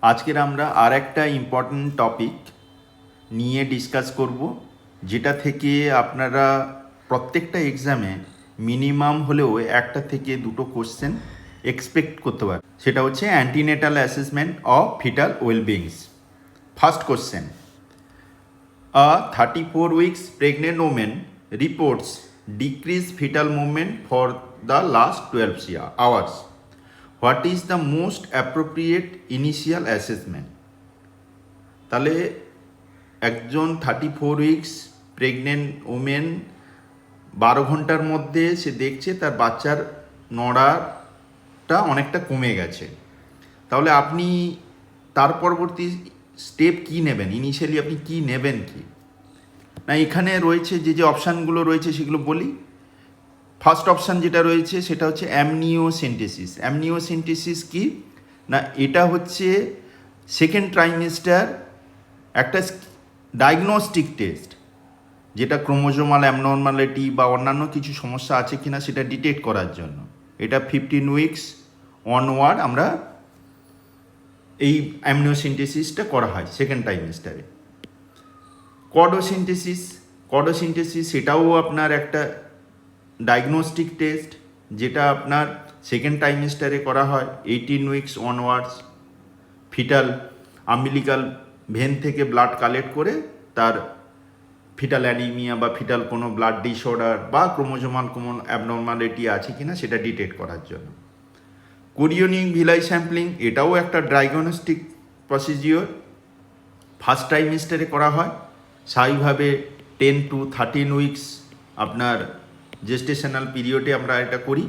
আজকের আমরা আর একটা ইম্পর্ট্যান্ট টপিক নিয়ে ডিসকাস করব, যেটা থেকে আপনারা প্রত্যেকটা এক্সামে মিনিমাম হলেও একটা থেকে দুটো কোশ্চেন এক্সপেক্ট করতে পারেন। সেটা হচ্ছে antenatal assessment of fetal wellbeings. First question, a 34 weeks pregnant woman reports decreased fetal movement for the last 12 hours. What is the most appropriate initial assessment? তাহলে একজন 34 উইকস প্রেগনেন্ট ওমেন 12 ঘন্টার মধ্যে সে দেখছে তার বাচ্চার নড়াটা অনেকটা কমে গেছে। তাহলে আপনি তার পরবর্তী স্টেপ কি নেবেন, ইনিশিয়ালি আপনি কি নেবেন কি না? এখানে রয়েছে যে অপশানগুলো রয়েছে সেগুলো বলি। ফার্স্ট অপশান যেটা রয়েছে সেটা হচ্ছে অ্যামনিওসেন্টেসিস। অ্যামনিওসেন্টেসিস কি না, এটা হচ্ছে সেকেন্ড ট্রাইমেস্টার একটা ডায়াগনস্টিক টেস্ট, যেটা ক্রোমোজোমাল অ্যাবনর্মালিটি বা অন্যান্য কিছু সমস্যা আছে কিনা সেটা ডিটেক্ট করার জন্য। এটা 15 উইকস অনওয়ার্ড আমরা এই অ্যামনিওসেন্টেসিসটা করা হয় সেকেন্ড ট্রাইমেস্টারে। কডোসিনথেসিস সেটাও আপনার একটা ডায়াগনস্টিক টেস্ট, যেটা আপনার সেকেন্ড ট্রাইমেস্টারে করা হয় 18 weeks onwards. Fetal umbilical vein থেকে ব্লাড কালেক্ট করে তার ফিটাল অ্যানিমিয়া বা ফিটাল কোনো ব্লাড ডিসঅর্ডার বা ক্রোমোজোমাল কোনো অ্যাবনর্মালিটি আছে কিনা সেটা ডিটেক্ট করার জন্য। কোরিওনিক ভিলাই স্যাম্পলিং এটাও একটা ডায়াগনস্টিক প্রসিজিওর, ফার্স্ট ট্রাইমেস্টারে করা হয়। স্বাভাবিকভাবে 10 to 13 উইকস আপনার জেস্টেশনাল পিরিয়ডে আমরা এটা করি।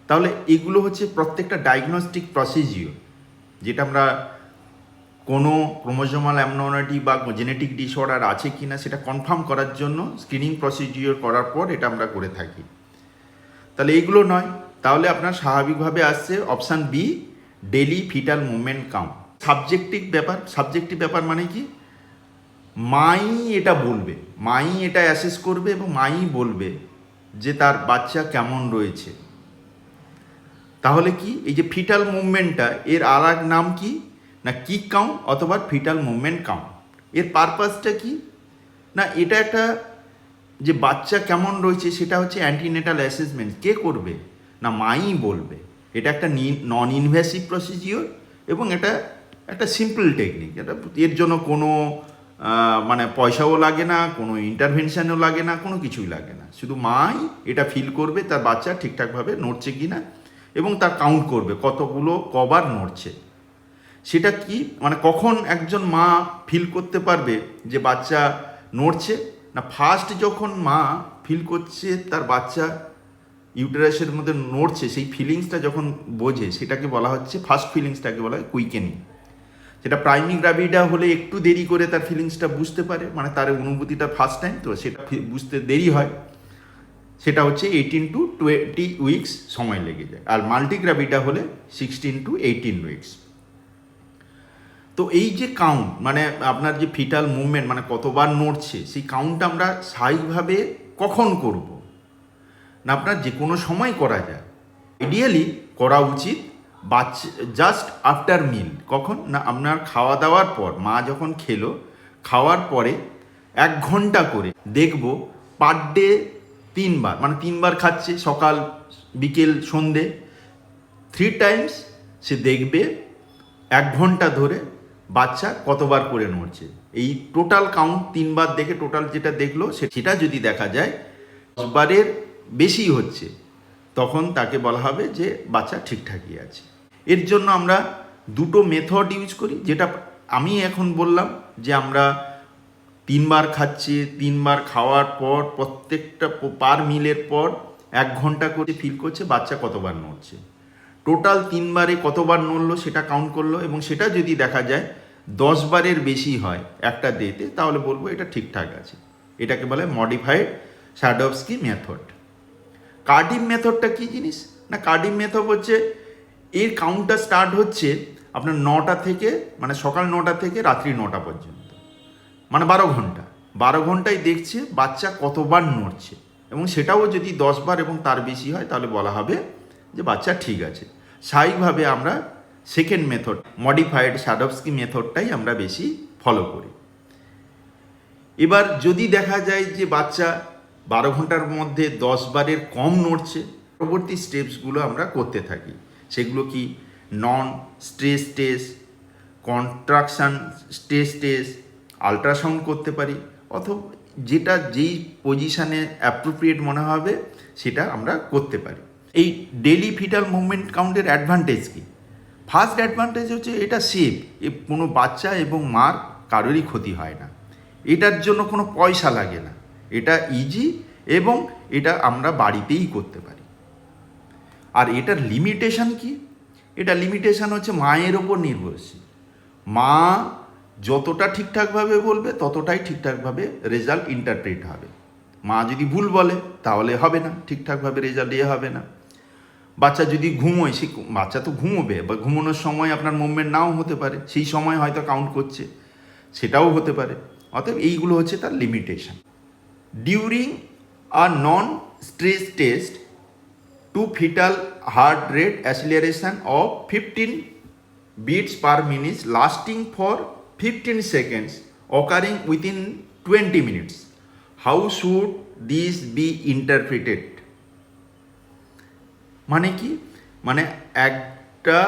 তাহলে এগুলো হচ্ছে প্রত্যেকটা ডায়াগনস্টিক প্রসিজিওর, যেটা আমরা কোনো ক্রোমোজোমাল অ্যাবনর্মালিটি বা জেনেটিক ডিসঅর্ডার আছে কি না সেটা কনফার্ম করার জন্য স্ক্রিনিং প্রসিজিওর করার পর এটা আমরা করে থাকি। তাহলে এইগুলো নয়, তাহলে আপনার স্বাভাবিকভাবে আসছে option B, daily fetal movement count. Subjective ব্যাপার মানে কি, মাই এটা বলবে, মাই এটা অ্যাসেস করবে এবং মাই বলবে যে তার বাচ্চা কেমন রয়েছে। তাহলে কি এই যে ফিটাল মুভমেন্টটা এর আর এক নাম কি না, কিক কাউন্ট অথবা ফিটাল মুভমেন্ট কাউন্ট। এর পারপাসটা কি না, এটা একটা যে বাচ্চা কেমন রয়েছে সেটা হচ্ছে অ্যান্টিনেটাল অ্যাসেসমেন্ট। কে করবে না, মাই বলবে। এটা একটা নন ইনভেসিভ প্রসিজিওর এবং এটা একটা সিম্পল টেকনিক। এটা এর জন্য কোনো মানে পয়সাও লাগে না, কোনো ইন্টারভেনশনও লাগে না, কোনো কিছুই লাগে না। শুধু মাই এটা ফিল করবে তার বাচ্চা ঠিকঠাকভাবে নড়ছে কি না এবং তার কাউন্ট করবে কতগুলো কবার নড়ছে। সেটা কি মানে কখন একজন মা ফিল করতে পারবে যে বাচ্চা নড়ছে না, ফার্স্ট যখন মা ফিল করছে তার বাচ্চা ইউটেরাসের মধ্যে নড়ছে, সেই ফিলিংসটা যখন বোঝে সেটাকে বলা হচ্ছে, ফার্স্ট ফিলিংসটাকে বলা হয় কুইকেনিং। সেটা প্রাইমিক গ্রাভিডা হলে একটু দেরি করে তার ফিলিংসটা বুঝতে পারে, মানে তার অনুভূতিটা ফার্স্ট টাইম তো সেটা বুঝতে দেরি হয়, সেটা হচ্ছে 18 to 20 উইকস সময় লেগে যায়। আর মাল্টিগ্রাভিডা হলে 16 to 18 উইকস। তো এই যে কাউন্ট মানে আপনার যে ফিটাল মুভমেন্ট মানে কতবার নড়ছে, সেই কাউন্ট আমরা স্বাভাবিকভাবে কখন করব না, আপনার যে কোনো সময় করা যায়। আইডিয়ালি করা উচিত বাচ্চা জাস্ট আফটার মিল। কখন না, আপনার খাওয়া দাওয়ার পর, মা যখন খেলো খাওয়ার পরে 1 ঘন্টা করে দেখব পার ডে 3 বার, মানে 3 বার খাচ্ছে, সকাল বিকেল সন্ধে 3 টাইমস। সে দেখবে 1 ঘন্টা ধরে বাচ্চা কতবার করে নড়ছে। এই টোটাল কাউন্ট 3 বার দেখে টোটাল যেটা দেখলো সেটা যদি দেখা যায় 10 বারের বেশি হচ্ছে, তখন তাকে বলা হবে যে বাচ্চা ঠিকঠাকই আছে। এর জন্য আমরা দুটো মেথড ইউজ করি, যেটা আমি এখন বললাম যে আমরা 3 বার খাচ্ছি, 3 বার খাওয়ার পর প্রত্যেকটা পার মিলের পর 1 ঘন্টা করে ফিল করছে বাচ্চা কতবার নড়ছে। টোটাল 3 বারে কতবার নড়লো সেটা কাউন্ট করলো এবং সেটা যদি দেখা যায় 10 বারের বেশি হয় একটা ডেতে, তাহলে বলবো এটা ঠিকঠাক আছে। এটাকে বলে মডিফাইড সাডোভস্কি মেথড। কার্ডিম মেথডটা কী জিনিস না, কার্ডিম মেথড হচ্ছে এর কাউন্টটা স্টার্ট হচ্ছে আপনার 9টা থেকে, মানে সকাল 9টা থেকে রাত্রি 9টা পর্যন্ত, মানে 12 ঘন্টা। 12 ঘন্টায় দেখছে বাচ্চা কতবার নড়ছে এবং সেটাও যদি 10 বার এবং তার বেশি হয় তাহলে বলা হবে যে বাচ্চা ঠিক আছে। স্বাভাবিকভাবে আমরা সেকেন্ড মেথড মডিফাইড সাডভস্কি মেথডটাই আমরা বেশি ফলো করি। এবার যদি দেখা যায় যে বাচ্চা 12 ঘন্টার মধ্যে 10 বারের কম নড়ছে, পরবর্তী স্টেপসগুলো আমরা করতে থাকি। সেগুলো কি? Non stress test, contraction stress test, ultrasound করতে পারি, অথবা যেটা যেই পজিশানে অ্যাপ্রোপ্রিয়েট মনে হবে সেটা আমরা করতে পারি। এই ডেলি ফিটাল মুভমেন্ট কাউন্টের অ্যাডভান্টেজ কী? ফার্স্ট অ্যাডভান্টেজ হচ্ছে এটা সেফ, কোনো বাচ্চা এবং মার কারোরই ক্ষতি হয় না, এটার জন্য কোনো পয়সা লাগে না, এটা ইজি এবং এটা আমরা বাড়িতেই করতে পারি। আর এটার লিমিটেশন কি? এটা লিমিটেশন হচ্ছে মায়ের ওপর নির্ভরশীল। মা যতটা ঠিকঠাকভাবে বলবে ততটাই ঠিকঠাকভাবে রেজাল্ট ইন্টারপ্রেট হবে। মা যদি ভুল বলে তাহলে হবে না, ঠিকঠাকভাবে রেজাল্ট হবে না। বাচ্চা যদি ঘুমোয়, সে বাচ্চা তো ঘুমোবে, বা ঘুমানোর সময় আপনার মুভমেন্ট নাও হতে পারে, সেই সময় হয়তো কাউন্ট করছে, সেটাও হতে পারে। অতএব এইগুলো হচ্ছে তার limitation. During a non stress test two fetal heart rate acceleration of 15 beats per minute lasting for 15 seconds occurring within 20 minutes. How should this be interpreted? মানে কি? মানে একটা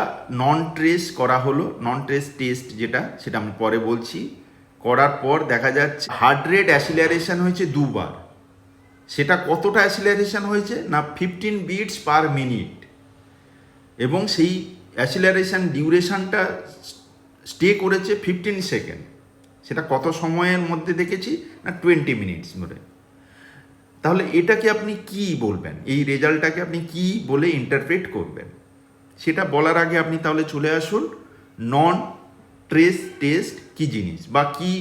নন ট্রেস করা হলো, নন ট্রেস টেস্ট যেটা, সেটা আমি পরে বলছি। করার পর দেখা যাচ্ছে হার্ট রেট অ্যাসিলারেশন হয়েছে 2 বার। সেটা কতটা অ্যাসিলারেশন হয়েছে? না 15 beats per minute, এবং সেই অ্যাসিলারেশন ডিউরেশনটা স্টে করেছে 15 সেকেন্ড। সেটা কত সময়ের মধ্যে দেখেছি? না 20 মিনিটস ধরে। তাহলে এটাকে আপনি কি বলবেন? এই রেজাল্টটাকে আপনি কি বলে ইন্টারপ্রেট করবেন? সেটা বলার আগে আপনি তাহলে চলে আসুন নন ট্রেস টেস্ট কি জিনিস, বা কি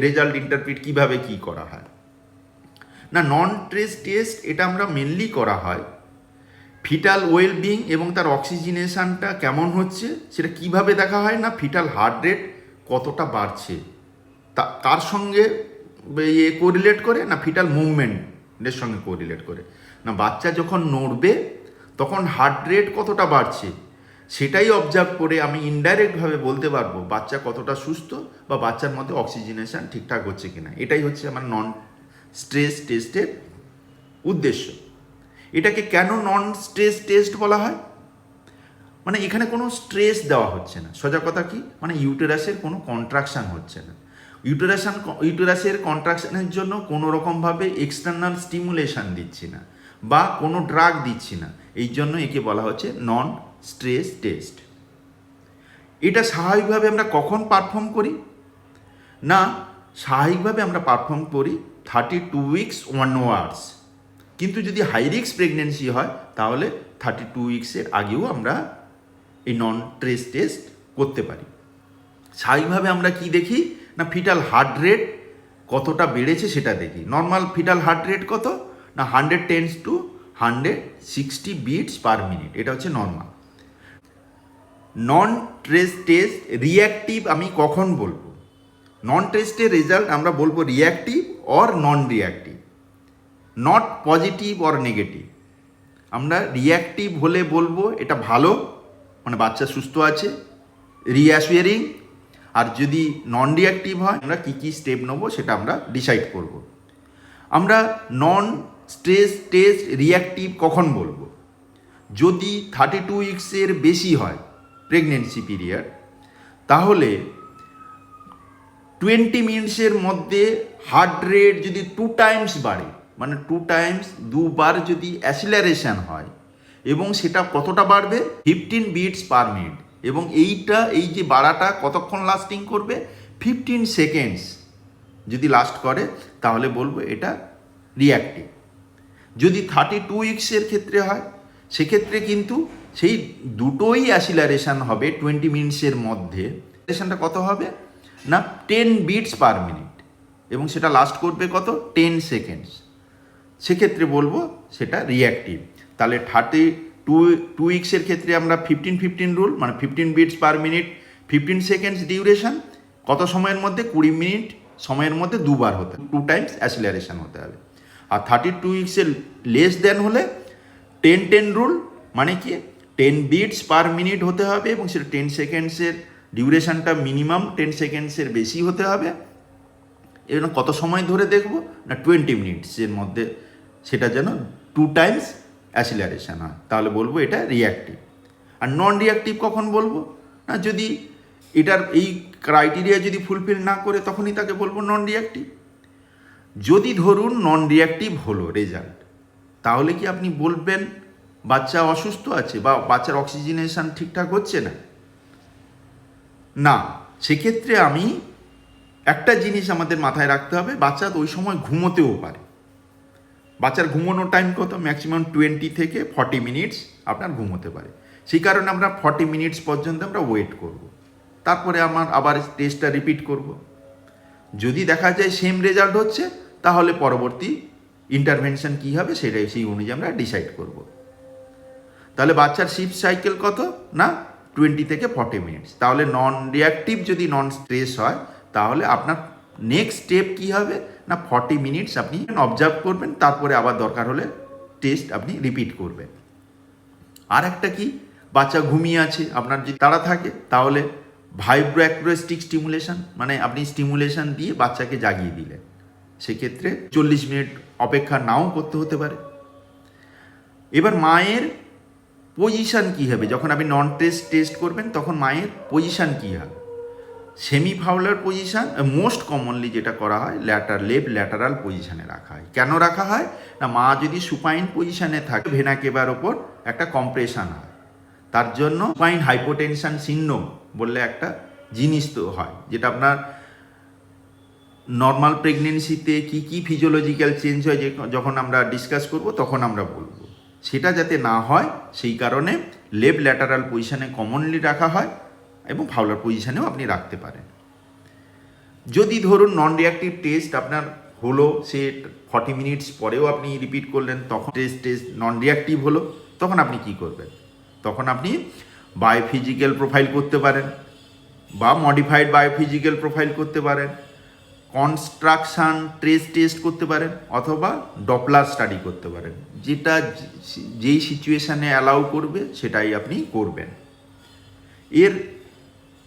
রেজাল্ট ইন্টারপ্রেট কিভাবে কি করা হয়। না, নন ট্রেস টেস্ট এটা আমরা মেনলি করা হয় ফিটাল ওয়েলবিং এবং তার অক্সিজেনেশনটা কেমন হচ্ছে সেটা কিভাবে দেখা হয়। না, ফিটাল হার্ট রেট কতটা বাড়ছে তার সঙ্গে কোরিলেট করে, না ফিটাল মুভমেন্টের সঙ্গে কোরিলেট করে। না, বাচ্চা যখন নড়বে তখন হার্ট রেট কতটা বাড়ছে সেটাই অবজার্ভ করে আমি ইনডাইরেক্টভাবে বলতে পারবো বাচ্চা কতটা সুস্থ, বা বাচ্চার মধ্যে অক্সিজেনেশন ঠিকঠাক হচ্ছে কিনা। এটাই হচ্ছে আমার নন স্ট্রেস টেস্টের উদ্দেশ্য। এটাকে কেন নন স্ট্রেস টেস্ট বলা হয়? মানে এখানে কোনো স্ট্রেস দেওয়া হচ্ছে না। সোজা কথা কি? মানে ইউটেরাসের কোনো কন্ট্রাকশান হচ্ছে না। ইউটেরাসের কন্ট্রাকশানের জন্য কোনো রকমভাবে এক্সটার্নাল স্টিমুলেশন দিচ্ছি না, বা কোনো ড্রাগ দিচ্ছি না। এই জন্য একে বলা হচ্ছে নন স্ট্রেস টেস্ট। এটা স্বাভাবিকভাবে আমরা কখন পারফর্ম করি? না, স্বাভাবিকভাবে আমরা পারফর্ম করি 32 উইকস অনওয়ার্ডস। কিন্তু যদি হাই রিস্ক প্রেগনেন্সি হয় তাহলে 32 উইক্সের আগেও আমরা এই নন ট্রেস টেস্ট করতে পারি। স্বাভাবিকভাবে আমরা কি দেখি? না ফিটাল হার্ট রেট কতটা বেড়েছে সেটা দেখি। নর্মাল ফিটাল হার্ট রেট কত? না 110 to 160 beats per minute, এটা হচ্ছে নর্মাল। নন ট্রেস টেস্ট রিঅ্যাক্টিভ আমি কখন বলবো? নন টেস্টের রেজাল্ট আমরা বলবো reactive or non reactive, not positive or negative. আমরা রিঅ্যাক্টিভ হলে বলবো এটা ভালো, মানে বাচ্চা সুস্থ আছে, রিঅ্যাসুয়ারিং। আর যদি নন রিঅ্যাক্টিভ হয় আমরা কী কী স্টেপ নেবো সেটা আমরা ডিসাইড করব। আমরা নন স্ট্রেস টেস্ট রিঅ্যাক্টিভ কখন বলবো? যদি 32 উইক্সের বেশি হয় প্রেগনেন্সি পিরিয়ড, তাহলে 20 মিনিটসের মধ্যে হার্ট রেট যদি 2 টাইমস বাড়ে, মানে 2 টাইমস 2 বার যদি অ্যাসিলারেশন হয়, এবং সেটা কতটা বাড়বে? 15 বিটস পার মিনিট। এবং এই যে বাড়াটা কতক্ষণ লাস্টিং করবে? 15 সেকেন্ডস যদি লাস্ট করে তাহলে বলবো এটা রিঅ্যাক্টিভ। যদি 32 উইক্সের ক্ষেত্রে হয় সেক্ষেত্রে কিন্তু সেই দুটোই অ্যাসিলারেশন হবে 20 মিনিটসের মধ্যে। অ্যাসিলারেশনটা কত হবে? না 10 বিটস পার মিনিট, এবং সেটা লাস্ট করবে কত? 10 সেকেন্ডস। সেক্ষেত্রে বলবো সেটা রিঅ্যাক্টিভ। তাহলে 32 উইক্সের ক্ষেত্রে আমরা 15-15 রুল, মানে 15 beats per minute, 15 seconds duration, কত সময়ের মধ্যে? 20 মিনিট সময়ের মধ্যে 2 বার হতে, 2 টাইমস অ্যাসিলারেশন হতে হবে। আর 32 উইক্সের লেস দেন হলে 10-10 রুল, মানে কি 10 বিটস পার মিনিট হতে হবে এবং সেটা 10 সেকেন্ডসের ডিউরেশনটা মিনিমাম 10 সেকেন্ডসের বেশি হতে হবে। এবং কত সময় ধরে দেখব না 20 মিনিটসের মধ্যে সেটা যেন 2 টাইমস অ্যাসিলারেশন হয়, তাহলে বলবো এটা রিঅ্যাক্টিভ। আর নন রিঅ্যাক্টিভ কখন বলবো না, যদি এটার এই ক্রাইটেরিয়া যদি ফুলফিল না করে তখনই তাকে বলবো নন রিঅ্যাক্টিভ। যদি ধরুন নন রিঅ্যাক্টিভ হলো রেজাল্ট, তাহলে কি আপনি বলবেন বাচ্চা অসুস্থ আছে বা বাচ্চার অক্সিজেনেশন ঠিকঠাক হচ্ছে না? না, সেক্ষেত্রে আমি একটা জিনিস আমাদের মাথায় রাখতে হবে, বাচ্চা ওই সময় ঘুমোতেও পারে। বাচ্চার ঘুমানোর টাইম কত? ম্যাক্সিমাম 20 থেকে 40 মিনিটস আপনার ঘুমোতে পারে। সেই কারণে আমরা 40 মিনিটস পর্যন্ত আমরা ওয়েট করব, তারপরে আবার টেস্টটা রিপিট করব। যদি দেখা যায় সেম রেজাল্ট হচ্ছে, তাহলে পরবর্তী ইন্টারভেনশন কী হবে সেটাই সেই অনুযায়ী আমরা ডিসাইড করব। তাহলে বাচ্চার শিফট সাইকেল কত না 20 থেকে 40 মিনিটস। তাহলে নন রিঅ্যাক্টিভ যদি নন স্ট্রেস হয়, তাহলে আপনার নেক্সট স্টেপ কী হবে না 40 মিনিটস আপনি অবজার্ভ করবেন, তারপরে আবার দরকার হলে টেস্ট আপনি রিপিট করবেন। আর একটা কি, বাচ্চা ঘুমিয়ে আছে, আপনার যদি তাড়া থাকে, তাহলে ভাইব্রোঅ্যাকুস্টিক স্টিমুলেশন, মানে আপনি স্টিমুলেশন দিয়ে বাচ্চাকে জাগিয়ে দিলেন, সেক্ষেত্রে 40 মিনিট অপেক্ষা নাও করতে হতে পারে। এবার মায়ের পজিশান কী হবে যখন আপনি নন টেস্ট করবেন, তখন মায়ের পজিশান কী হবে? Semi Fowler position most commonly যেটা করা হয় লেফট ল্যাটারাল পজিশানে রাখা হয়। কেন রাখা হয় না, মা যদি সুপাইন পজিশানে থাকে ভেনা কেবার ওপর একটা কম্প্রেশন হয়, তার জন্য সুপাইন হাইপোটেনশন সিন্ড্রোম বললে একটা জিনিস তো হয়, যেটা আপনার নর্মাল প্রেগনেন্সিতে কি কি ফিজিওলজিক্যাল চেঞ্জ হয় যে যখন আমরা ডিসকাস করব তখন আমরা বলবো, সেটা যাতে না হয় সেই কারণে লেফট ল্যাটারাল পজিশানে কমনলি রাখা হয় এবং ফাউলার পজিশানেও আপনি রাখতে পারেন। যদি ধরুন নন রিঅ্যাক্টিভ টেস্ট আপনার হলো, সে 40 মিনিটস পরেও আপনি রিপিট করলেন, তখন টেস্ট নন রিঅ্যাক্টিভ হলো, তখন আপনি কি করবেন? তখন আপনি বায়োফিজিক্যাল প্রোফাইল করতে পারেন বা মডিফাইড বায়োফিজিক্যাল প্রোফাইল করতে পারেন, কনস্ট্রাকশান টেস্ট করতে পারেন, অথবা ডপলার স্টাডি করতে পারেন। যেটা যেই সিচুয়েশানে অ্যালাউ করবে সেটাই আপনি করবেন। এর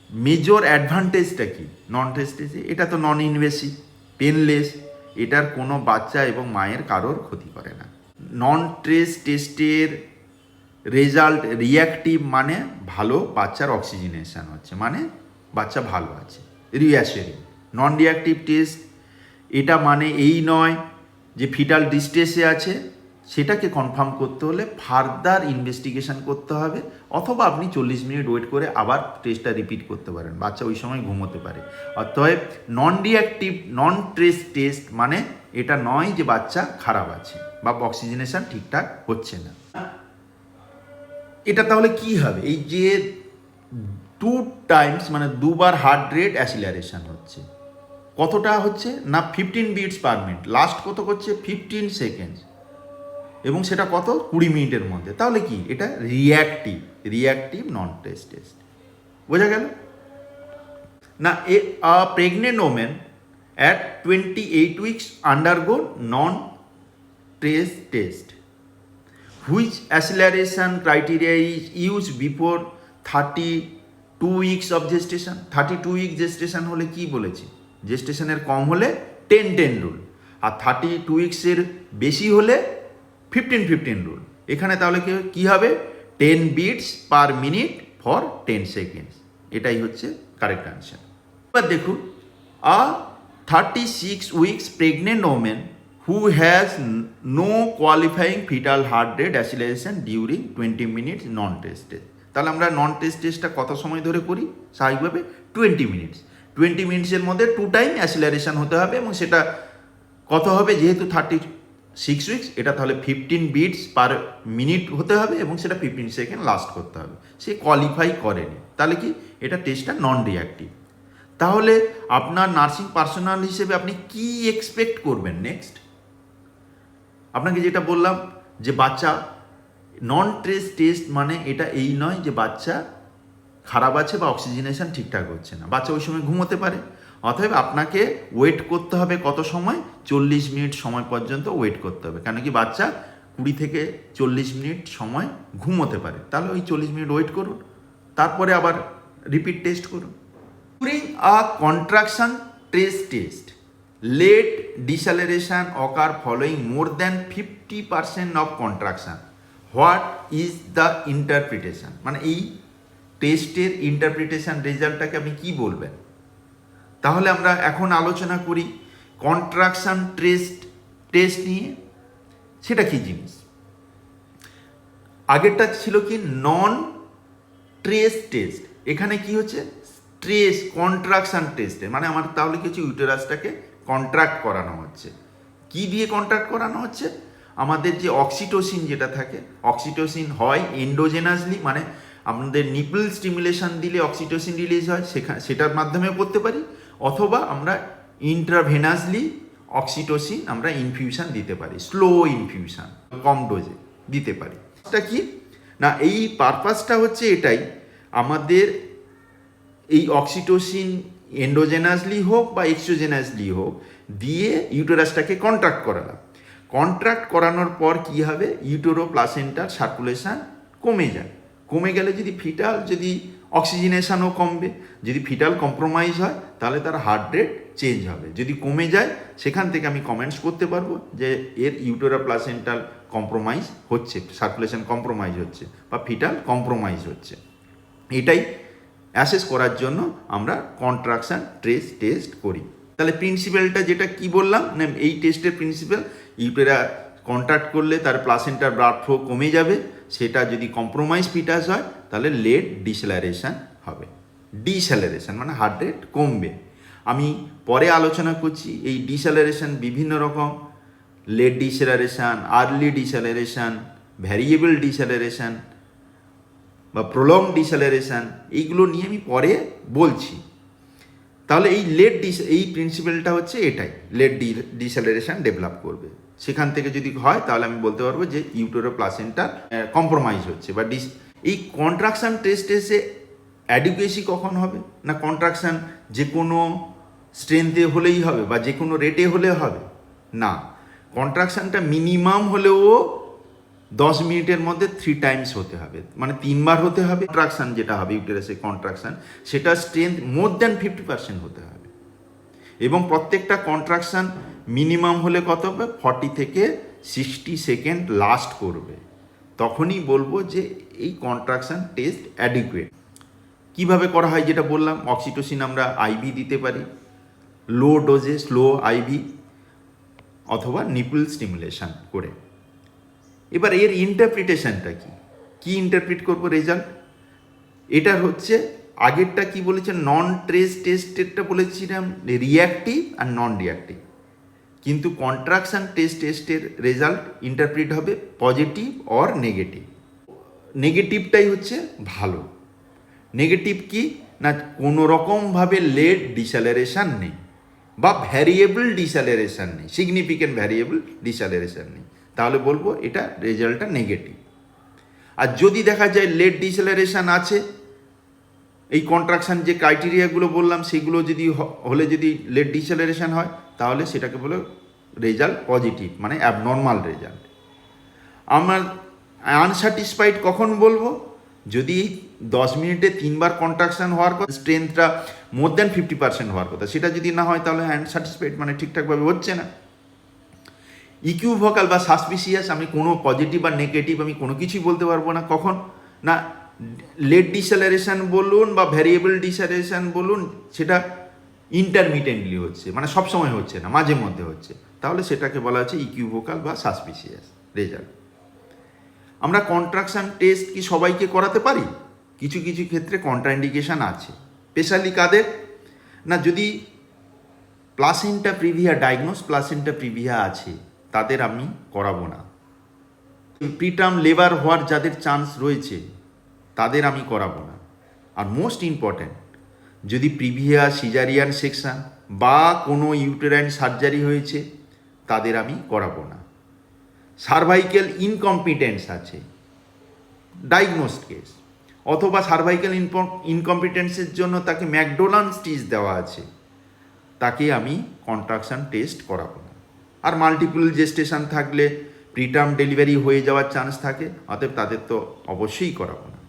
মেজর অ্যাডভান্টেজটা কি নন টেস্টে? এটা তো নন ইনভেসিভ, পেনলেস, এটার কোনো বাচ্চা এবং মায়ের কারোর ক্ষতি করে না। নন টেস্টের রেজাল্ট রিঅ্যাক্টিভ মানে ভালো, বাচ্চার অক্সিজেনেশন হচ্ছে মানে বাচ্চা ভালো আছে, রিঅ্যাসিওরিং। নন রিঅ্যাক্টিভ টেস্ট এটা মানে এই নয় যে ফিটাল ডিস্ট্রেসে আছে, সেটাকে কনফার্ম করতে হলে ফার্দার ইনভেস্টিগেশন করতে হবে, অথবা আপনি 40 মিনিট ওয়েট করে আবার টেস্টটা রিপিট করতে পারেন, বাচ্চা ওই সময় ঘুমোতে পারে। অতএব নন রিঅ্যাক্টিভ নন টেস্ট মানে এটা নয় যে বাচ্চা খারাপ আছে বা অক্সিজেনেশন ঠিকঠাক হচ্ছে না। এটা তাহলে কি হবে? এই যে 2 টাইমস মানে দুবার হার্ট রেট অ্যাসিলারেশন হচ্ছে, কতটা হচ্ছে না 15 বিটস পার মিনিট, লাস্ট কত করছে 15 সেকেন্ডস, এবং সেটা কত 20 মিনিটের মধ্যে। তাহলে কি এটা রিঅ্যাক্টিভ নন টেস্ট। বোঝা গেল না? a pregnant woman at 28 weeks undergo non-test which acceleration criteria is used before 32 weeks of gestation। 32 week gestation হলে কি বলেছি, জেস্টেশনের কম হলে 10-10 রুল, আর 32 উইক্সের বেশি হলে 15-15 রুল। এখানে তাহলে কি হবে 10 beats per minute for 10 seconds, এটাই হচ্ছে কারেক্ট আনসার। এবার দেখুন, a 36 weeks pregnant women who has no qualifying fetal heart rate acceleration during 20 minutes non-test test। তাহলে আমরা নন টেস্টটা কত সময় ধরে করি? স্বাভাবিকভাবে 20 মিনিটস। 20 মিনিটসের মধ্যে 2 টাইম অ্যাসিলারেশন হতে হবে, এবং সেটা কত হবে, যেহেতু 36 উইক্স এটা তাহলে 15 বিটস পার মিনিট হতে হবে, এবং সেটা 15 সেকেন্ড লাস্ট করতে হবে। সে কোয়ালিফাই করেনি, তাহলে কি এটা টেস্টটা নন রিঅ্যাক্টিভ। তাহলে আপনার নার্সিং পার্সোনাল হিসেবে আপনি কি এক্সপেক্ট করবেন নেক্সট? আপনাকে যেটা বললাম যে বাচ্চা নন টেস্ট মানে এটা এই নয় যে বাচ্চা খারাপ আছে বা অক্সিজেনেশন ঠিকঠাক হচ্ছে না, বাচ্চা ওই সময় ঘুমোতে পারে। অতএব আপনাকে ওয়েট করতে হবে কত সময়? 40 মিনিট সময় পর্যন্ত ওয়েট করতে হবে, কেন কি বাচ্চা 20 থেকে 40 মিনিট সময় ঘুমোতে পারে, তাহলে ওই 40 মিনিট ওয়েট করুন, তারপরে আবার রিপিট টেস্ট করুন। During a contraction test late deceleration occur following more than 50% of contraction, what is the interpretation? মানে এই টেস্টের ইন্টারপ্রিটেশন রেজাল্টটাকে আপনি কি বলবেন? তাহলে আমরা এখন আলোচনা করি কন্ট্রাকশন টেস্ট নিয়ে। সেটা কি জিনিস? আগেরটা ছিল কি নন ট্রেস টেস্ট, এখানে কি হচ্ছে ট্রেস কন্ট্রাকশন টেস্টে, মানে আমার তাহলে কিছু ইউটেরাসটাকে কন্ট্রাক্ট করানো হচ্ছে। কি দিয়ে কন্ট্রাক্ট করানো হচ্ছে? আমাদের যে অক্সিটোসিন যেটা থাকে, অক্সিটোসিন হয় এন্ডোজেনাসলি, মানে আমাদের নিপল স্টিমুলেশন দিলে অক্সিটোসিন রিলিজ হয়, সেটার মাধ্যমে করতে পারি, অথবা আমরা ইন্ট্রাভেনাসলি অক্সিটোসিন আমরা ইনফিউশন দিতে পারি, স্লো ইনফিউশন কম ডোজে দিতে পারি। এটা কি না, এই পারপাসটা হচ্ছে এটাই, আমাদের এই অক্সিটোসিন এন্ডোজেনাসলি হোক বা এক্সোজেনাসলি হোক দিয়ে ইউটেরাসটাকে কন্ট্রাক্ট করালাম। কন্ট্রাক্ট করানোর পর কি হবে, ইউটেরো প্লাসেন্টার সার্কুলেশন কমে যায়। কমে গেলে যদি ফিটাল যদি অক্সিজেনেশনও কমবে, যদি ফিটাল কম্প্রোমাইজ হয় তাহলে তার হার্ট রেট চেঞ্জ হবে। যদি কমে যায় সেখান থেকে আমি কমেন্টস করতে পারবো যে এর ইউটেরো প্লাসেন্টাল কম্প্রোমাইজ হচ্ছে, সার্কুলেশন কম্প্রোমাইজ হচ্ছে বা ফিটাল কম্প্রোমাইজ হচ্ছে। এটাই অ্যাসেস করার জন্য আমরা কন্ট্রাকশন টেস্ট করি। তাহলে প্রিন্সিপালটা যেটা কি বললাম না, এই টেস্টের প্রিন্সিপাল, ইউটেরা কন্ট্রাক্ট করলে তার প্লাসেন্টার ব্লাড ফ্লো কমে যাবে, সেটা যদি কম্প্রোমাইজ ফিটাস হয় তাহলে লেট ডিসেলারেশন হবে। ডিসেলারেশন মানে হার্ট রেট কমবে। আমি পরে আলোচনা করছি এই ডিসেলারেশন বিভিন্ন রকম, লেট ডিসেলারেশন, আর্লি ডিসেলারেশন, ভ্যারিয়েবল ডিসেলারেশন বা প্রলং ডিসেলারেশন, এইগুলো নিয়ে আমি পরে বলছি। তাহলে এই এই প্রিন্সিপালটা হচ্ছে এটাই, লেট ডিসেলারেশন ডেভেলপ করবে। সেখান থেকে যদি হয় তাহলে আমি বলতে পারবো যে ইউটেরো প্লাসেন্টা কম্প্রোমাইজ হচ্ছে বা এই কন্ট্রাকশন টেস্টে অ্যাডিকুয়েসি কখন হবে না, কন্ট্রাকশন যে কোনো স্ট্রেংথে হলেই হবে বা যে কোনো রেটে হলে হবে না, কন্ট্রাকশনটা মিনিমাম হলেও 10 মিনিটের মধ্যে 3 টাইমস হতে হবে, মানে 3 বার হতে হবে। কন্ট্রাকশন যেটা হবে ইউটেরাসের কন্ট্রাকশন, সেটা স্ট্রেংথ মোর দ্যান 50% হতে হবে, এবং প্রত্যেকটা কন্ট্রাকশন মিনিমাম হলে কত হবে, 40 থেকে 60 সেকেন্ড লাস্ট করবে। তখনই বলবো যে এই কন্ট্রাকশন টেস্ট অ্যাডিকুয়েট। কিভাবে করা হয় যেটা বললাম, অক্সিটোসিন আমরা আইভি দিতে পারি, লো ডোজে স্লো আইভি অথবা নিপল স্টিমুলেশন করে। এবার এর ইন্টারপ্রিটেশনটা কি ইন্টারপ্রিট করবো রেজাল্ট? এটা হচ্ছে আগেরটা কি বলেছে, নন ট্রেস টেস্টেরটা বলেছিলাম রিয়াক্টিভ আর নন রিয়াক্টিভ, কিন্তু কন্ট্রাকশন টেস্টের রেজাল্ট ইন্টারপ্রিট হবে পজিটিভ অর নেগেটিভ। নেগেটিভটাই হচ্ছে ভালো। নেগেটিভ কি না, কোনো রকমভাবে লেট ডিসেলারেশন নেই বা ভ্যারিয়েবল ডিসেলারেশন নেই, সিগনিফিকেন্ট ভ্যারিয়েবল ডিসেলারেশন নেই, তাহলে বলবো এটা রেজাল্টটা নেগেটিভ। আর যদি দেখা যায় লেট ডিসেলারেশন আছে, এই কন্ট্রাকশন যে ক্রাইটেরিয়াগুলো বললাম সেগুলো যদি হলে যদি লেট ডিসেলারেশন হয় তাহলে সেটাকে বলে রেজাল্ট পজিটিভ, মানে অ্যাবনর্মাল রেজাল্ট। আমার আনস্যাটিসফাইড কখন বলবো, যদি 10 মিনিটে 3 বার কন্ট্রাকশন হওয়ার কথা, স্ট্রেংথটা মোর দ্যান 50% হওয়ার কথা, সেটা যদি না হয় তাহলে আনস্যাটিসফাইড, মানে ঠিকঠাকভাবে হচ্ছে না। ইকুইভোকাল বা সাসপিসিয়াস, আমি কোনো পজিটিভ বা নেগেটিভ আমি কোনো কিছুই বলতে পারবো না। কখন না, লেট ডিসেলারেশন বলুন বা ভ্যারিয়েবল ডিসেলারেশন বলুন, সেটা ইন্টারমিটেন্টলি হচ্ছে, মানে সবসময় হচ্ছে না, মাঝে মধ্যে হচ্ছে, তাহলে সেটাকে বলা হচ্ছে ইকুইভোকাল বা সাসপিসিয়াস রেজাল্ট। আমরা কন্ট্রাকশন টেস্ট কি সবাইকে করাতে পারি? কিছু কিছু ক্ষেত্রে কন্ট্রাইন্ডিকেশন আছে, স্পেশালি কাদের না, যদি placenta previa diagnose placenta previa আছে তাদের আমি করাবো না। প্রিটার্ম লেবার হওয়ার যাদের চান্স রয়েছে তাদের আমি করাবো না। আর মোস্ট ইম্পর্ট্যান্ট, যদি প্রিভিয়া সিজারিয়ান সেকশন বা কোনো ইউটেরাইন সার্জারি হয়েছে তাদের আমি করাবো না। সার্ভাইক্যাল ইনকম্পিটেন্স আছে, ডায়াগনোসড কেস, অথবা সার্ভাইক্যাল ইনকম্পিটেন্সের জন্য তাকে ম্যাকডোনাল্ড স্টিচ দেওয়া আছে, তাকে আমি কন্ট্রাকশন টেস্ট করাবো না। আর মাল্টিপল জেস্টেশন থাকলে প্রিটার্ম ডেলিভারি হয়ে যাওয়ার চান্স থাকে, অতএব তাদের তো অবশ্যই করাবো না।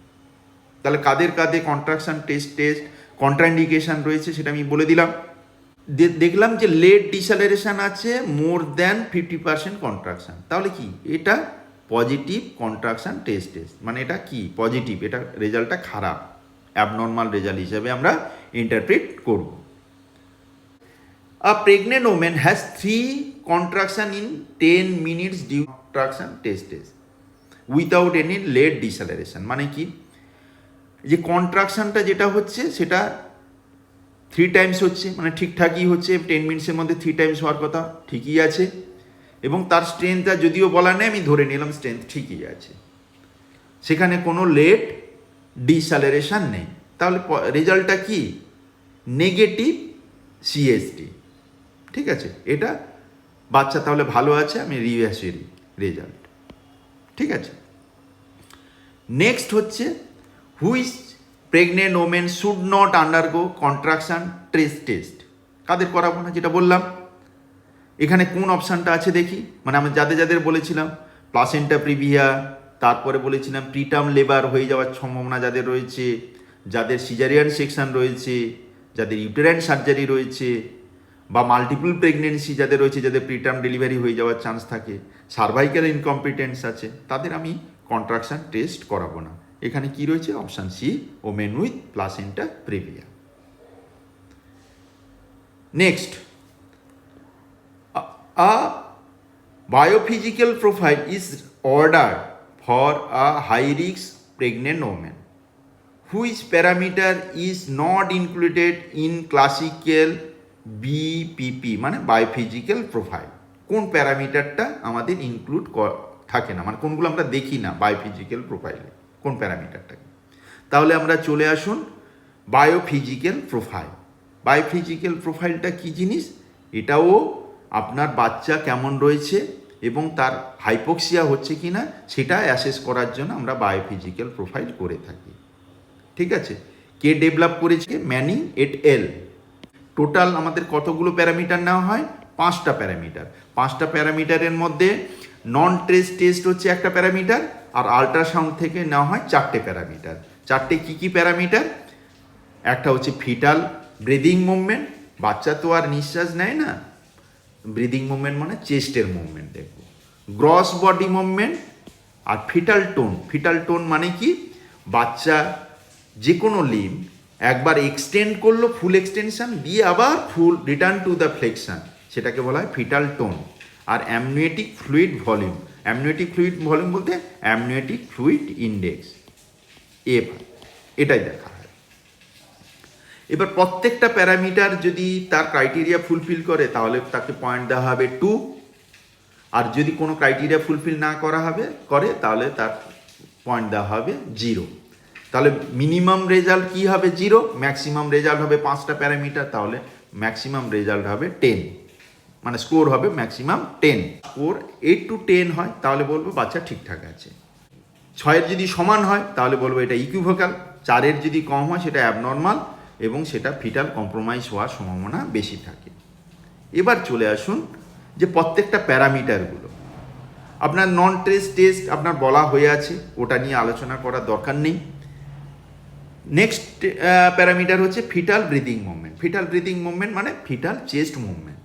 তাহলে কাদের কাদের কন্ট্রাকশন টেস্ট কন্ট্রাইন্ডিকেশন রয়েছে সেটা আমি বলে দিলাম। দেখলাম যে লেট ডিসেলারেশন আছে মোর দ্যান 50% কন্ট্রাকশন, তাহলে কি এটা পজিটিভ কন্ট্রাকশন টেস্ট মানে এটা কি পজিটিভ, এটা রেজাল্টটা খারাপ, অ্যাবনর্মাল রেজাল্ট হিসেবে আমরা ইন্টারপ্রিট করব। A pregnant woman has 3 contraction in 10 minutes due contraction test without any late deceleration, মানে কি যে কন্ট্রাকশনটা যেটা হচ্ছে সেটা 3 টাইমস হচ্ছে, মানে ঠিকঠাকই হচ্ছে, 10 মিনিটসের মধ্যে 3 টাইমস হওয়ার কথা ঠিকই আছে, এবং তার স্ট্রেংথটা যদিও বলা নেই, আমি ধরে নিলাম স্ট্রেংথ ঠিকই আছে, সেখানে কোনো লেট ডিসেলারেশন নেই, তাহলে রেজাল্টটা কি নেগেটিভ সিএসটি। ঠিক আছে, এটা বাচ্চা তাহলে ভালো আছে, আমি রিঅ্যাসিউরি রেজাল্ট। ঠিক আছে, নেক্সট হচ্ছে which pregnant women should not undergo contraction test, কাদের করাবো না যেটা বললাম। এখানে কোন অপশানটা আছে দেখি, মানে আমি যাদের বলেছিলাম প্লাসেন্টা প্রিভিয়া, তারপরে বলেছিলাম প্রিটার্ম লেবার হয়ে যাওয়ার সম্ভাবনা যাদের রয়েছে, যাদের সিজারিয়ান সেকশন রয়েছে, যাদের ইউটেরাইন সার্জারি রয়েছে, বা মাল্টিপল প্রেগনেন্সি যাদের রয়েছে, যাদের প্রিটার্ম ডেলিভারি হয়ে যাওয়ার চান্স থাকে, সার্ভাইকাল ইনকম্পিটেন্স আছে, তাদের আমি কন্ট্রাকশন টেস্ট করাবো না। এখানে কি রয়েছে, option C, women with placenta previa. Next, a biophysical profile is ordered for a high risk pregnant woman whose parameter is not included in classical BPP, মানে বায়োফিজিক্যাল প্রোফাইল। কোন প্যারামিটারটা আমাদের ইনক্লুড থাকে না, মানে কোনগুলো আমরা দেখি না বায়োফিজিক্যাল প্রোফাইলে, কোন প্যারামিটারটা। তাহলে আমরা চলে আসুন বায়োফিজিক্যাল প্রোফাইল। বায়োফিজিক্যাল প্রোফাইলটা কি জিনিস, এটাও আপনার বাচ্চা কেমন রয়েছে এবং তার হাইপোক্সিয়া হচ্ছে কি না সেটা অ্যাসেস করার জন্য আমরা বায়োফিজিক্যাল প্রোফাইল করে থাকি। ঠিক আছে, কে ডেভেলপ করেছে, ম্যানিং এট এল। টোটাল আমাদের কতগুলো প্যারামিটার নেওয়া হয়, 5টা প্যারামিটার। 5টা প্যারামিটারের মধ্যে নন ট্রেস টেস্ট হচ্ছে একটা প্যারামিটার, আর আল্ট্রাসাউন্ড থেকে নেওয়া হয় 4টে প্যারামিটার। 4টে কী কী প্যারামিটার, একটা হচ্ছে ফিটাল ব্রিদিং মুভমেন্ট, বাচ্চা তো আর নিঃশ্বাস নেয় না, ব্রিদিং মুভমেন্ট মানে চেস্টের মুভমেন্ট দেখব, গ্রস বডি মুভমেন্ট, আর ফিটাল টোন। ফিটাল টোন মানে কি, বাচ্চা যে কোনো লিম্ব একবার এক্সটেন্ড করলো ফুল এক্সটেনশন দিয়ে আবার full return to the flexion, সেটাকে বলা হয় ফিটাল টোন। আর amniotic fluid volume, amniotic fluid volume বলতে অ্যামনিওটিক ফ্লুইড ইন্ডেক্স, এটাই দেখা হয়। এবার প্রত্যেকটা প্যারামিটার যদি তার ক্রাইটেরিয়া ফুলফিল করে তাহলে তাকে পয়েন্ট দেওয়া হবে 2, আর যদি কোনো ক্রাইটেরিয়া ফুলফিল না করে তাহলে তার পয়েন্ট দেওয়া হবে 0। তাহলে মিনিমাম রেজাল্ট কি হবে 0, ম্যাক্সিমাম রেজাল্ট হবে 5টা প্যারামিটার, তাহলে ম্যাক্সিমাম রেজাল্ট হবে 10, মানে স্কোর হবে ম্যাক্সিমাম 10। স্কোর 8 to 10 হয় তাহলে বলবো বাচ্চা ঠিকঠাক আছে। 6-এর যদি সমান হয় তাহলে বলবো এটা ইকুইভোকাল, 4-এর যদি কম হয় সেটা অ্যাবনর্মাল, এবং সেটা ফিটাল কম্প্রোমাইজ হওয়ার সম্ভাবনা বেশি থাকে। এবার চলে আসুন যে প্রত্যেকটা প্যারামিটারগুলো আপনার নন ট্রেস টেস্ট আপনার বলা হয়ে আছে, ওটা নিয়ে আলোচনা করার দরকার নেই। নেক্সট প্যারামিটার হচ্ছে fetal breathing movement. Fetal breathing movement মানে ফিটাল চেস্ট মুভমেন্ট,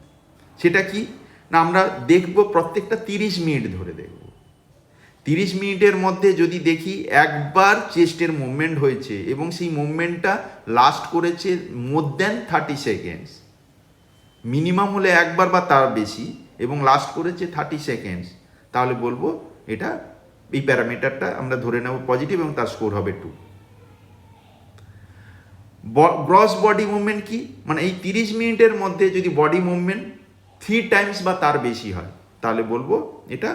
সেটা কি না আমরা দেখব প্রত্যেকটা 30 মিনিট ধরে দেখব। 30 মিনিটের মধ্যে যদি দেখি একবার চেস্টের মুভমেন্ট হয়েছে এবং সেই মুভমেন্টটা লাস্ট করেছে মোর দ্যান 30 সেকেন্ডস, মিনিমাম হলে একবার বা তার বেশি, এবং লাস্ট করেছে 30 সেকেন্ডস, তাহলে বলবো এটা এই প্যারামিটারটা আমরা ধরে নেব পজিটিভ এবং তার স্কোর হবে 2। গ্রস বডি মুভমেন্ট কি, মানে এই 30 মিনিটের মধ্যে যদি বডি মুভমেন্ট 3 টাইমস বা তার বেশি হয় তাহলে বলবো এটা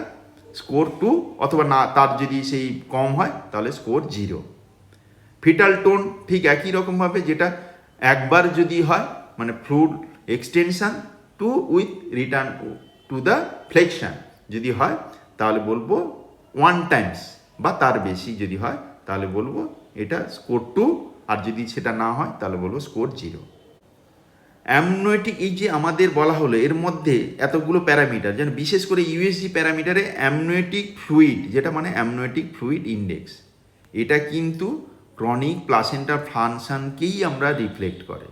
স্কোর 2, অথবা না তার যদি সেই কম হয় তাহলে স্কোর 0। ফিটাল টোন ঠিক একই রকমভাবে, যেটা একবার যদি হয় মানে full extension to with return to the flexion যদি হয় তাহলে বলবো 1 টাইমস বা তার বেশি যদি হয় তাহলে বলবো এটা স্কোর 2, আর যদি সেটা না হয় তাহলে বলবো স্কোর 0। অ্যামনোয়েটিক, এই যে আমাদের বলা হলো এর মধ্যে এতগুলো প্যারামিটার, যেন বিশেষ করে ইউএসজি প্যারামিটারে অ্যামনোয়েটিক ফ্লুইড, যেটা মানে অ্যামনোয়েটিক ফ্লুইড ইন্ডেক্স, এটা কিন্তু ক্রনিক প্লাসেন্টা ফাংশনকেই আমরা রিফ্লেক্ট করে।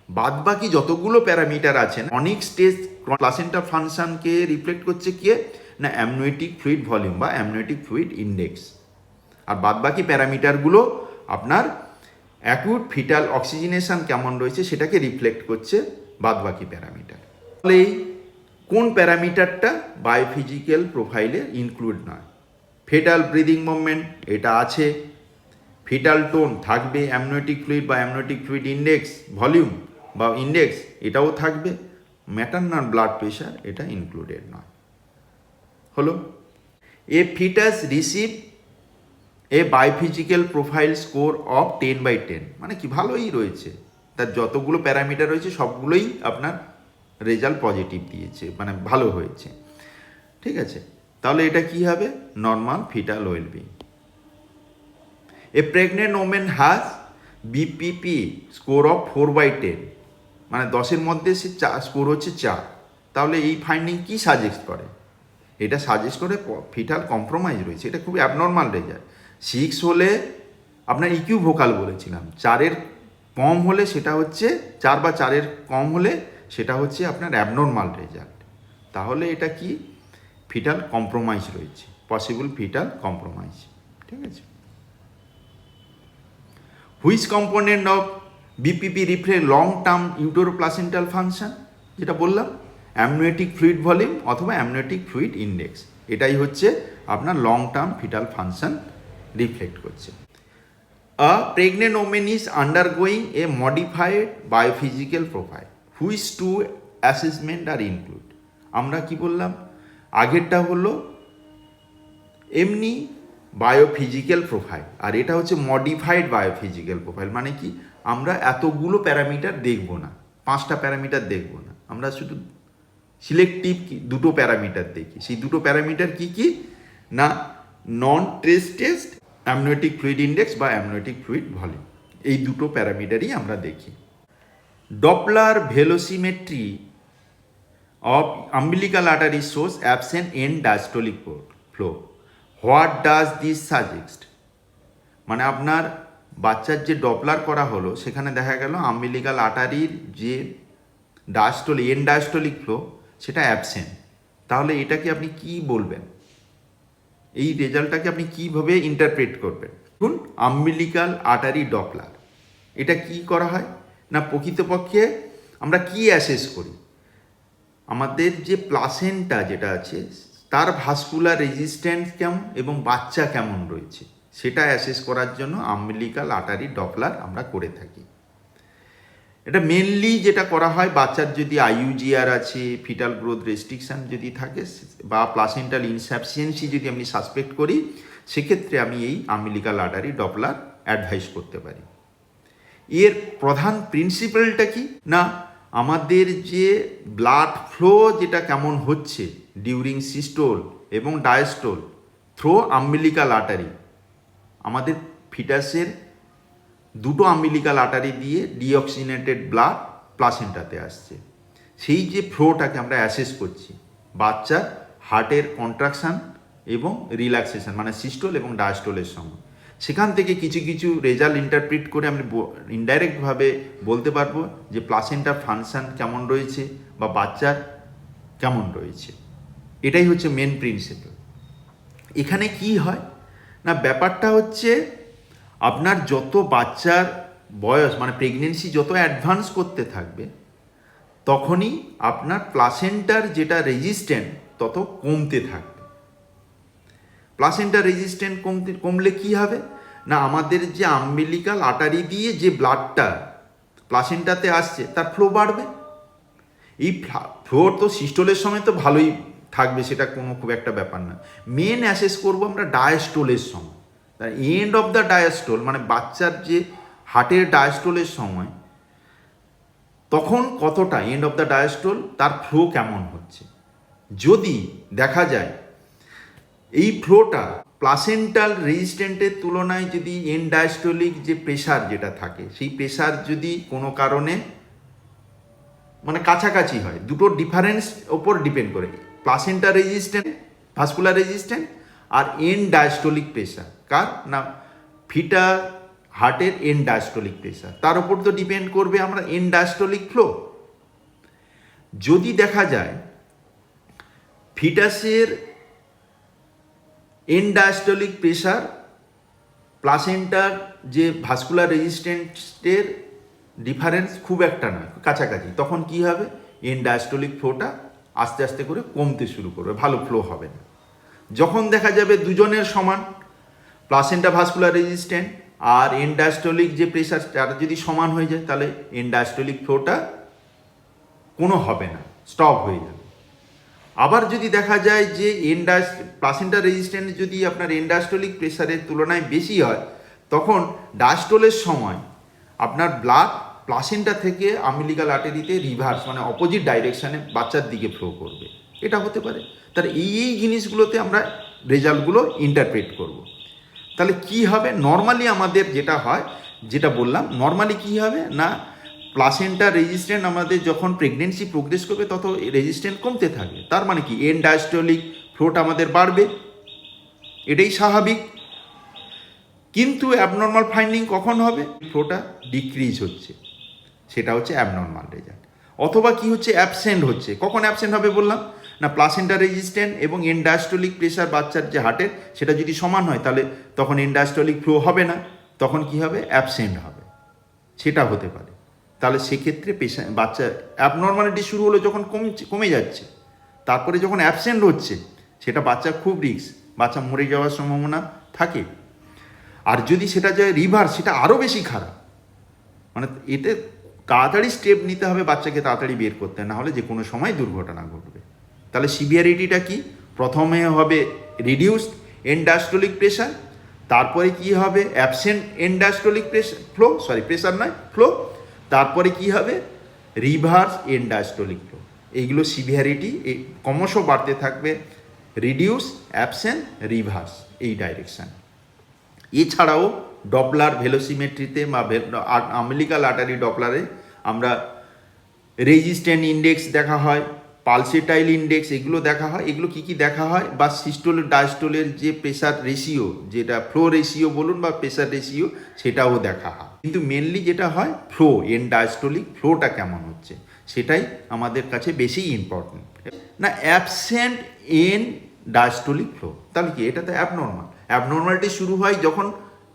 বাদবাকি যতগুলো প্যারামিটার আছেন অনেক স্টেজ প্লাসেন্টা ফাংশনকে রিফ্লেক্ট করছে কে না অ্যামনোয়েটিক ফ্লুইড ভলিউম বা অ্যামনোয়েটিক ফ্লুইড ইন্ডেক্স। আর বাদবাকি প্যারামিটারগুলো আপনার অ্যাকিউট ফিটাল অক্সিজেনেশন কেমন রয়েছে সেটাকে রিফ্লেক্ট করছে বাদবাকি প্যারামিটার। তাহলে এই কোন প্যারামিটারটা বায়োফিজিক্যাল প্রোফাইলে ইনক্লুড নয়? ফেটাল ব্রিদিং মুভমেন্ট এটা আছে, ফিটাল টোন থাকবে, অ্যামনোয়েটিক ফ্লুইড বা অ্যামনোয়েটিক ফ্লুইড ইন্ডেক্স ভলিউম বা ইন্ডেক্স এটাও থাকবে, ম্যাটারনাল ব্লাড প্রেশার এটা ইনক্লুডেড নয়। হলো a fetus receive a biophysical profile score of 10/10, মানে কি ভালোই রয়েছে, তার যতগুলো প্যারামিটার রয়েছে সবগুলোই আপনার রেজাল্ট পজিটিভ দিয়েছে, মানে ভালো হয়েছে। ঠিক আছে, তাহলে এটা কি হবে? Normal fetal wellbeing. A pregnant women has BPP score of 4/10, মানে 10-এর মধ্যে সে স্কোর হচ্ছে 4, তাহলে এই ফাইন্ডিং কি সাজেস্ট করে? এটা সাজেস্ট করে ফিটাল কম্প্রোমাইজ রয়েছে, এটা খুবই অ্যাবনর্মাল রেজাল্ট। 6 হলে আপনার ইকিউ ভোকাল বলেছিলাম, 4-এর কম হলে সেটা হচ্ছে 4 বা 4-এর কম হলে সেটা হচ্ছে আপনার অ্যাবনর্মাল রেজাল্ট। তাহলে এটা কি? ফিটাল কম্প্রোমাইজ রয়েছে, পসিবল ফিটাল কম্প্রোমাইজ। ঠিক আছে, which component of BPP reflect long term uteroplacental function, যেটা বললাম অ্যামনোয়েটিক ফ্লুইড ভলিউম অথবা অ্যামনোয়েটিক ফ্লুইড ইন্ডেক্স, এটাই হচ্ছে আপনার long term fetal function reflect করছে। A pregnant women is undergoing a modified biophysical profile, which two assessment are include. আমরা কি বললাম? আগেরটা হলো এমনি বায়োফিজিক্যাল প্রোফাইল, আর এটা হচ্ছে মডিফাইড বায়োফিজিক্যাল প্রোফাইল। মানে কি? আমরা এতগুলো প্যারামিটার দেখব না, 5টা প্যারামিটার দেখব না, আমরা শুধু সিলেক্টিভ দুটো প্যারামিটার দেখি। সেই দুটো প্যারামিটার কি কি না non trace test, amniotic fluid index বা অ্যামনোয়েটিক ফ্লুইড ভলিউম, এই দুটো প্যারামিটারই আমরা দেখি। Doppler velocimetry of umbilical artery shows absent end diastolic flow. What does this suggest? মানে আপনার বাচ্চার যে ডপলার করা হলো সেখানে দেখা গেল আম্বিলিকাল আর্টারির যে এন্ড ডায়াস্টোলিক ফ্লো সেটা অ্যাবসেন্ট। তাহলে এটাকে আপনি কি বলবেন? এই রেজাল্টটাকে আপনি কীভাবে ইন্টারপ্রেট করবেন? দেখুন, আম্বিলিকাল আর্টারি ডপলার এটা কি করা হয় না, প্রকৃতপক্ষে আমরা কি অ্যাসেস করি? আমাদের যে প্লাসেন্টা যেটা আছে তার ভাস্কুলার রেজিস্ট্যান্স কেমন এবং বাচ্চা কেমন রয়েছে সেটা অ্যাসেস করার জন্য আম্বিলিকাল আর্টারি ডপলার আমরা করে থাকি। এটা মেনলি যেটা করা হয় বাচ্চার যদি আইইউজিআর আছে, ফিটাল গ্রোথ রেস্ট্রিকশান যদি থাকে বা প্লাসেন্টাল ইনসাফিসিয়েন্সি যদি আমি সাসপেক্ট করি, সেক্ষেত্রে আমি এই আম্বিলিকাল আর্টারি ডপলার অ্যাডভাইস করতে পারি। এর প্রধান প্রিন্সিপালটা কি না, আমাদের যে ব্লাড ফ্লো যেটা কেমন হচ্ছে ডিউরিং সিস্টোল এবং ডায়াস্টোল থ্রো আম্বিলিকাল আর্টারি, আমাদের ফিটাসের দুটো আম্বিলিকাল আর্টারি দিয়ে ডিঅক্সিনেটেড ব্লাড প্লাসেন্টাতে আসছে, সেই যে ফ্লোটাকে আমরা অ্যাসেস করছি বাচ্চার হার্টের কন্ট্রাকশান এবং রিল্যাক্সেশন, মানে সিস্টোল এবং ডায়াস্টোলের সময়, সেখান থেকে কিছু কিছু রেজাল্ট ইন্টারপ্রিট করে আমি ইনডাইরেক্টভাবে বলতে পারবো যে প্লাসেন্টার ফাংশন কেমন রয়েছে বা বাচ্চার কেমন রয়েছে। এটাই হচ্ছে মেন প্রিন্সিপাল। এখানে কি হয় না, ব্যাপারটা হচ্ছে আপনার যত বাচ্চার বয়স মানে প্রেগনেন্সি যত অ্যাডভান্স করতে থাকবে তখনই আপনার প্লাসেন্টার যেটা রেজিস্ট্যান্ট তত কমতে থাকবে। প্লাসেন্টার রেজিস্ট্যান্ট কমলে কি হবে না, আমাদের যে আম্বিলিকাল আর্টারি দিয়ে যে ব্লাডটা প্লাসেন্টাতে আসছে তার ফ্লো বাড়বে। এই ফ্লো তো সিস্টোলের সময় তো ভালোই থাকবে, সেটা কোনো খুব একটা ব্যাপার না। মেন অ্যাসেস করবো আমরা ডায়াস্টোলের সময়, এন্ড অফ দ্য ডায়াস্টোল, মানে বাচ্চার যে হার্টের ডায়াস্টোলের সময় তখন কতটা এন্ড অফ দ্য ডায়াস্টোল তার ফ্লো কেমন হচ্ছে। যদি দেখা যায় এই ফ্লোটা প্লাসেন্টাল রেজিস্ট্যান্টের তুলনায় যদি এন্ড ডায়াস্টোলিক যে প্রেশার যেটা থাকে সেই প্রেশার যদি কোনো কারণে মানে কাছাকাছি হয়, দুটোর ডিফারেন্স ওপর ডিপেন্ড করে, প্লাসেন্টা রেজিস্ট্যান্ট, ভাস্কুলার রেজিস্ট্যান্ট, আর এন্ড ডায়াস্টোলিক প্রেশার। কার না? ফিটা হার্টের এন্ড ডায়াস্টোলিক প্রেশার, তার উপর তো ডিপেন্ড করবে আমরা এন্ড ডায়াস্টোলিক ফ্লো। যদি দেখা যায় ফিটাসের এন্ড ডায়াস্টোলিক প্রেশার প্লাসেন্টার যে ভাস্কুলার রেজিস্ট্যান্টের ডিফারেন্স খুব একটা নয়, কাছাকাছি, তখন কি হবে? এন্ড ডায়াস্টোলিক ফ্লোটা আস্তে আস্তে করে কমতে শুরু করবে, ভালো ফ্লো হবে না। যখন দেখা যাবে দুজনের সমান, প্লাসেন্টা ভাস্কুলার রেজিস্ট্যান্ট আর এন্ড ডায়াস্টোলিক যে প্রেশার তার যদি সমান হয়ে যায়, তাহলে এন্ড ডায়াস্টোলিক ফ্লোটা কোনো হবে না, স্টপ হয়ে যাবে। আবার যদি দেখা যায় যে প্লাসেন্টা রেজিস্ট্যান্ট যদি আপনার এন্ড ডায়াস্টোলিক প্রেশারের তুলনায় বেশি হয়, তখন ডায়াস্টোলের সময় আপনার ব্লাড প্লাসেন্টা থেকে আম্বিলিকাল আর্টারিতে রিভার্স মানে অপোজিট ডাইরেকশানে বাচ্চার দিকে ফ্লো করবে, এটা হতে পারে। তাহলে এই জিনিসগুলোতে আমরা রেজাল্টগুলো ইন্টারপ্রেট করব। তাহলে কি হবে? নর্মালি আমাদের যেটা হয়, যেটা বললাম, নর্মালি কি হবে না, প্লাসেন্টা রেজিস্ট্যান্ট আমাদের যখন প্রেগনেন্সি প্রোগ্রেস করবে তত রেজিস্ট্যান্ট কমতে থাকবে, তার মানে কি এন্ড ডায়াস্টোলিক ফ্লোটা আমাদের বাড়বে, এটাই স্বাভাবিক। কিন্তু অ্যাবনর্মাল ফাইন্ডিং কখন হবে? ফ্লোটা ডিক্রিজ হচ্ছে, সেটা হচ্ছে অ্যাবনর্মাল রেজাল্ট। অথবা কি হচ্ছে? অ্যাবসেন্ট হচ্ছে। কখন অ্যাবসেন্ট হবে বললাম না, প্লাসেন্টা রেজিস্ট্যান্ট এবং এন্ড ডায়াস্টোলিক প্রেশার বাচ্চার যে হার্টের সেটা যদি সমান হয়, তাহলে তখন এন্ড ডায়াস্টোলিক ফ্লো হবে না, তখন কি হবে? অ্যাবসেন্ট হবে, সেটা হতে পারে। তাহলে সেক্ষেত্রে বাচ্চা অ্যাবনর্মালিটি শুরু হলো যখন কমে যাচ্ছে, তারপরে যখন অ্যাবসেন্ট হচ্ছে, সেটা বাচ্চা খুব রিস্ক, বাচ্চা মরে যাওয়ার সম্ভাবনা থাকে। আর যদি সেটা যায় রিভার্স, সেটা আরও বেশি খারাপ। মানে এতে তাড়াতাড়ি স্টেপ নিতে হবে, বাচ্চাকে তাড়াতাড়ি বের করতে, না হলে যে কোনো সময় দুর্ঘটনা ঘটবে। তাহলে সিভিয়ারিটিটা কি? প্রথমে হবে রিডিউসড এন্ড ডায়াস্টোলিক প্রেশার, তারপরে কি হবে? অ্যাবসেন্ট এন্ড ডায়াস্টোলিক প্রেশার নয়, ফ্লো। তারপরে কি হবে? Reverse end diastolic flow. এইগুলো সিভিয়ারিটি ক্রমশ বাড়তে থাকবে, রিডিউস, অ্যাবসেন্ট, রিভার্স, এই ডাইরেকশান। এছাড়াও ডপলার ভেলোসিমেট্রিতে বা আম্বিলিকাল আর্টারি ডপলারে আমরা রেজিস্ট্যান্ট ইন্ডেক্স দেখা হয়, পালসেটাইল ইন্ডেক্স, এগুলো দেখা হয়। এগুলো কি দেখা হয়? বা সিস্টোল ডায়াস্টোলের যে প্রেশার রেশিও, যেটা ফ্লো রেশিও বলুন বা প্রেশার রেশিও, সেটাও দেখা হয়। কিন্তু মেনলি যেটা হয় ফ্লো, এন্ড ডায়াস্টোলিক ফ্লোটা কেমন হচ্ছে, সেটাই আমাদের কাছে বেশি ইম্পর্টেন্ট। না অ্যাবসেন্ট এন্ড ডায়াস্টোলিক ফ্লো, তাহলে কি? এটা তো অ্যাবনর্মাল। অ্যাবনর্মালিটি শুরু হয় যখন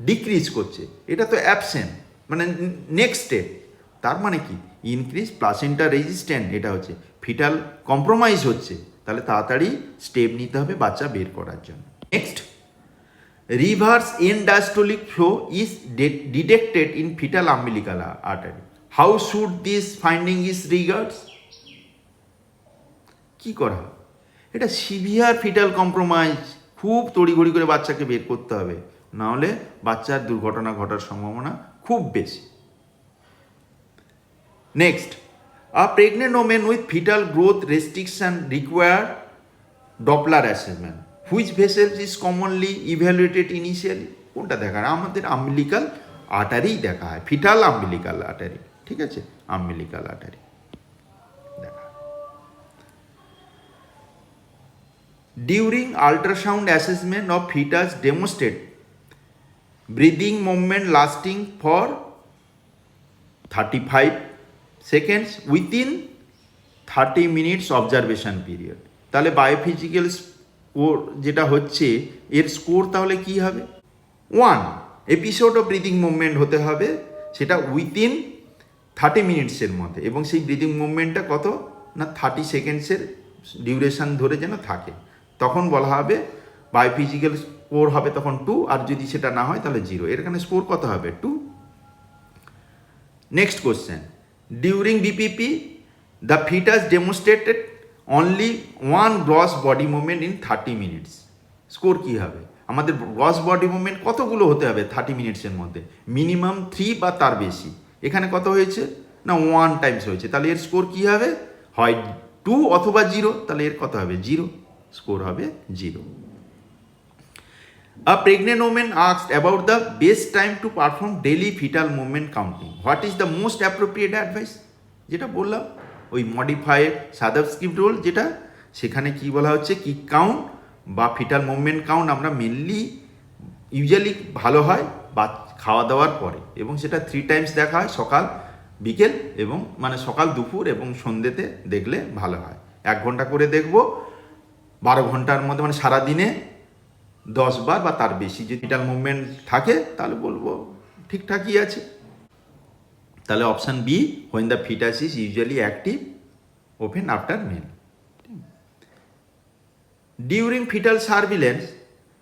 ডিক্রিজ করছে, এটা তো অ্যাবসেন্ট, মানে নেক্সট স্টেপ। তার মানে কি? ইনক্রিজ প্লাসেন্টা রেজিস্ট্যান্ট, এটা হচ্ছে ফিটাল কম্প্রোমাইজ হচ্ছে, তাহলে তাড়াতাড়ি স্টেপ নিতে হবে বাচ্চা বের করার জন্য। Next, reverse end diastolic flow is detected in fetal umbilical artery. How should this finding is regards? কি করা হয়? এটা সিভিয়ার ফিটাল কম্প্রোমাইজ, খুব তড়িঘড়ি করে বাচ্চাকে বের করতে হবে, নাহলে বাচ্চার দুর্ঘটনা ঘটার সম্ভাবনা খুব বেশি। Next, a pregnant woman with fetal growth restriction require Doppler assessment. Which vessels is commonly evaluated initially? কোনটা দেখা হয়? আমাদের আম্বিলিকাল আর্টারি দেখা হয়, ফিটাল আম্বিলিকাল আর্টারি, ঠিক আছে, আম্বিলিকাল আর্টারি দেখা। During ultrasound assessment of fetus demonstrate breathing movement lasting for 35 seconds within 30 minutes observation period. তাহলে বায়োফিজিক্যাল স্কোর যেটা হচ্ছে, এর স্কোর তাহলে কি হবে? 1 এপিসোড অফ ব্রিদিং মুভমেন্ট হতে হবে, সেটা উইথিন 30 মিনিটসের মধ্যে, এবং সেই ব্রিদিং মুভমেন্টটা কত না 30 সেকেন্ডসের ডিউরেশন ধরে যেন থাকে, তখন বলা হবে বায়োফিজিক্যাল স্কোর হবে তখন 2, আর যদি সেটা না হয় তাহলে 0। এর এখানে স্কোর কত হবে? 2। Next question, during BPP the fetus demonstrated only one gross body movement in 30 minutes. Score কি হবে? আমাদের গ্রস বডি মুভমেন্ট কতগুলো হতে হবে 30 মিনিটসের মধ্যে? মিনিমাম 3 বা তার বেশি। এখানে কত হয়েছে না 1 টাইমস হয়েছে, তাহলে এর স্কোর কি হবে? হয় 2 অথবা 0, তাহলে এর কত হবে? 0, স্কোর হবে 0। A pregnant woman asked about the best time to perform daily fetal movement counting. What is the most appropriate advice? যেটা বললাম ওই মডিফাইড সাবস্ক্রিপ্ট রুল, যেটা সেখানে কি বলা হচ্ছে কিক কাউন্ট বা ফিটাল মুভমেন্ট কাউন্ট আমরা মেনলি ইউজুয়ালি ভালো হয় বা খাওয়া দাওয়ার পরে, এবং সেটা 3 টাইমস দেখা হয়, সকাল বিকেল এবং মানে সকাল দুপুর এবং সন্ধ্যেতে দেখলে ভালো হয়। 1 ঘন্টা করে দেখব, 12 ঘন্টার মধ্যে মানে সারাদিনে 10 বার বা তার বেশি যদি ফিটাল মুভমেন্ট থাকে তাহলে বলবো ঠিকঠাকই আছে। তাহলে option B, when the fetus is usually active open after meal. During fetal surveillance,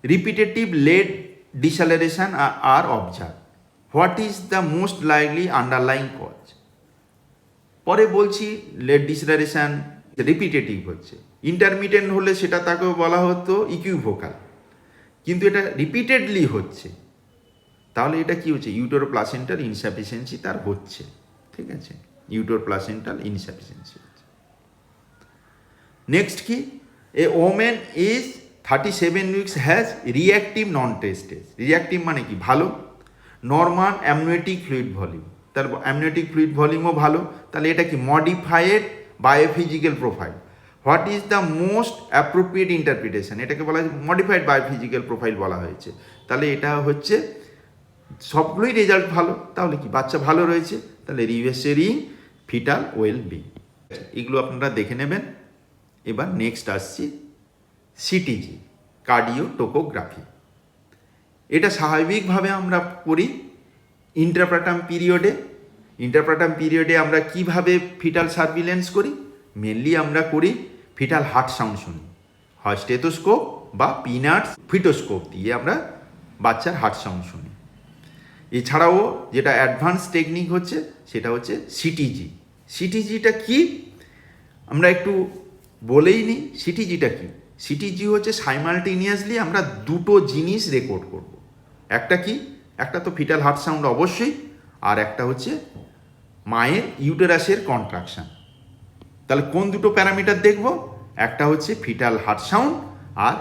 repetitive late deceleration are observed. What is the most likely underlying cause? পরে বলছি লেট ডিসেলারেশন রিপিটেটিভ হচ্ছে, ইন্টারমিটেন্ট হলে সেটা তাকেও বলা হতো ইকুইভোকাল, কিন্তু এটা রিপিটেডলি হচ্ছে, তাহলে এটা কি হচ্ছে? ইউটেরোপ্লাসেন্টাল ইনসাফিসিয়েন্সি তার হচ্ছে, ঠিক আছে, ইউটেরোপ্লাসেন্টাল ইনসাফিসিয়েন্সি হচ্ছে। নেক্সট কি, a women is 37 weeks has reactive non tested. Reactive মানে কি? ভালো। নর্মাল অ্যামনিওটিক ফ্লুইড ভলিউম, তার অ্যামনিওটিক ফ্লুইড ভলিউমও ভালো, তাহলে এটা কি? Modified biophysical profile. What is the most appropriate interpretation? এটাকে বলা হয় মডিফাইড বায়োফিজিক্যাল প্রোফাইল বলা হয়েছে, তাহলে এটা হচ্ছে সবগুলোই রেজাল্ট ভালো, তাহলে কি বাচ্চা ভালো রয়েছে, তাহলে রিভার্সিং ফিটাল ওয়েল বিং। এগুলো আপনারা দেখে নেবেন। এবার নেক্সট আসছি সিটিজি, কার্ডিওটোকোগ্রাফি। এটা স্বাভাবিকভাবে আমরা করি ইন্টারপ্রাটাম পিরিয়ডে। ইন্টারপ্রাটাম পিরিয়ডে আমরা কিভাবে ফিটাল সার্ভিলেন্স করি? মেনলি আমরা করি ফিটাল হার্ট সাউন্ড শুনি, হয় স্টেথোস্কোপ বা পিনাটস ফিটোস্কোপ দিয়ে আমরা বাচ্চার হার্ট সাউন্ড শুনি। এছাড়াও যেটা অ্যাডভান্স টেকনিক হচ্ছে সেটা হচ্ছে সিটিজি। সিটিজিটা কি আমরা একটু বলেই নিই। সিটিজিটা কি? সিটিজি হচ্ছে সাইমালটেনিয়াসলি আমরা দুটো জিনিস রেকর্ড করব। একটা কি? একটা তো ফিটাল হার্ট সাউন্ড অবশ্যই, আর একটা হচ্ছে মায়ের ইউটেরাসের কন্ট্রাকশান। তাহলে কোন দুটো প্যারামিটার দেখব? একটা হচ্ছে ফিটাল হার্ট সাউন্ড আর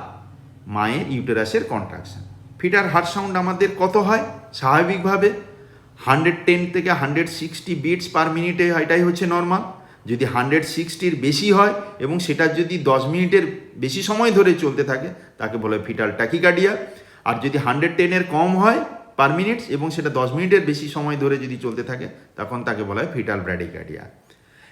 মায়ের ইউটেরাসের কন্ট্রাকশান। ফিটাল হার্ট সাউন্ড আমাদের কত হয়? স্বাভাবিকভাবে 110 থেকে 160 বিটস পার মিনিটে, এটাই হচ্ছে নর্মাল। যদি 160-র বেশি হয় এবং সেটা যদি 10 মিনিটের বেশি সময় ধরে চলতে থাকে তাকে বলা হয় ফিটাল ট্যাকিকার্ডিয়া। আর যদি 110-এর কম হয় পার মিনিট এবং সেটা 10 মিনিটের বেশি সময় ধরে যদি চলতে থাকে তখন তাকে বলা হয় ফিটাল ব্র্যাডিকার্ডিয়া।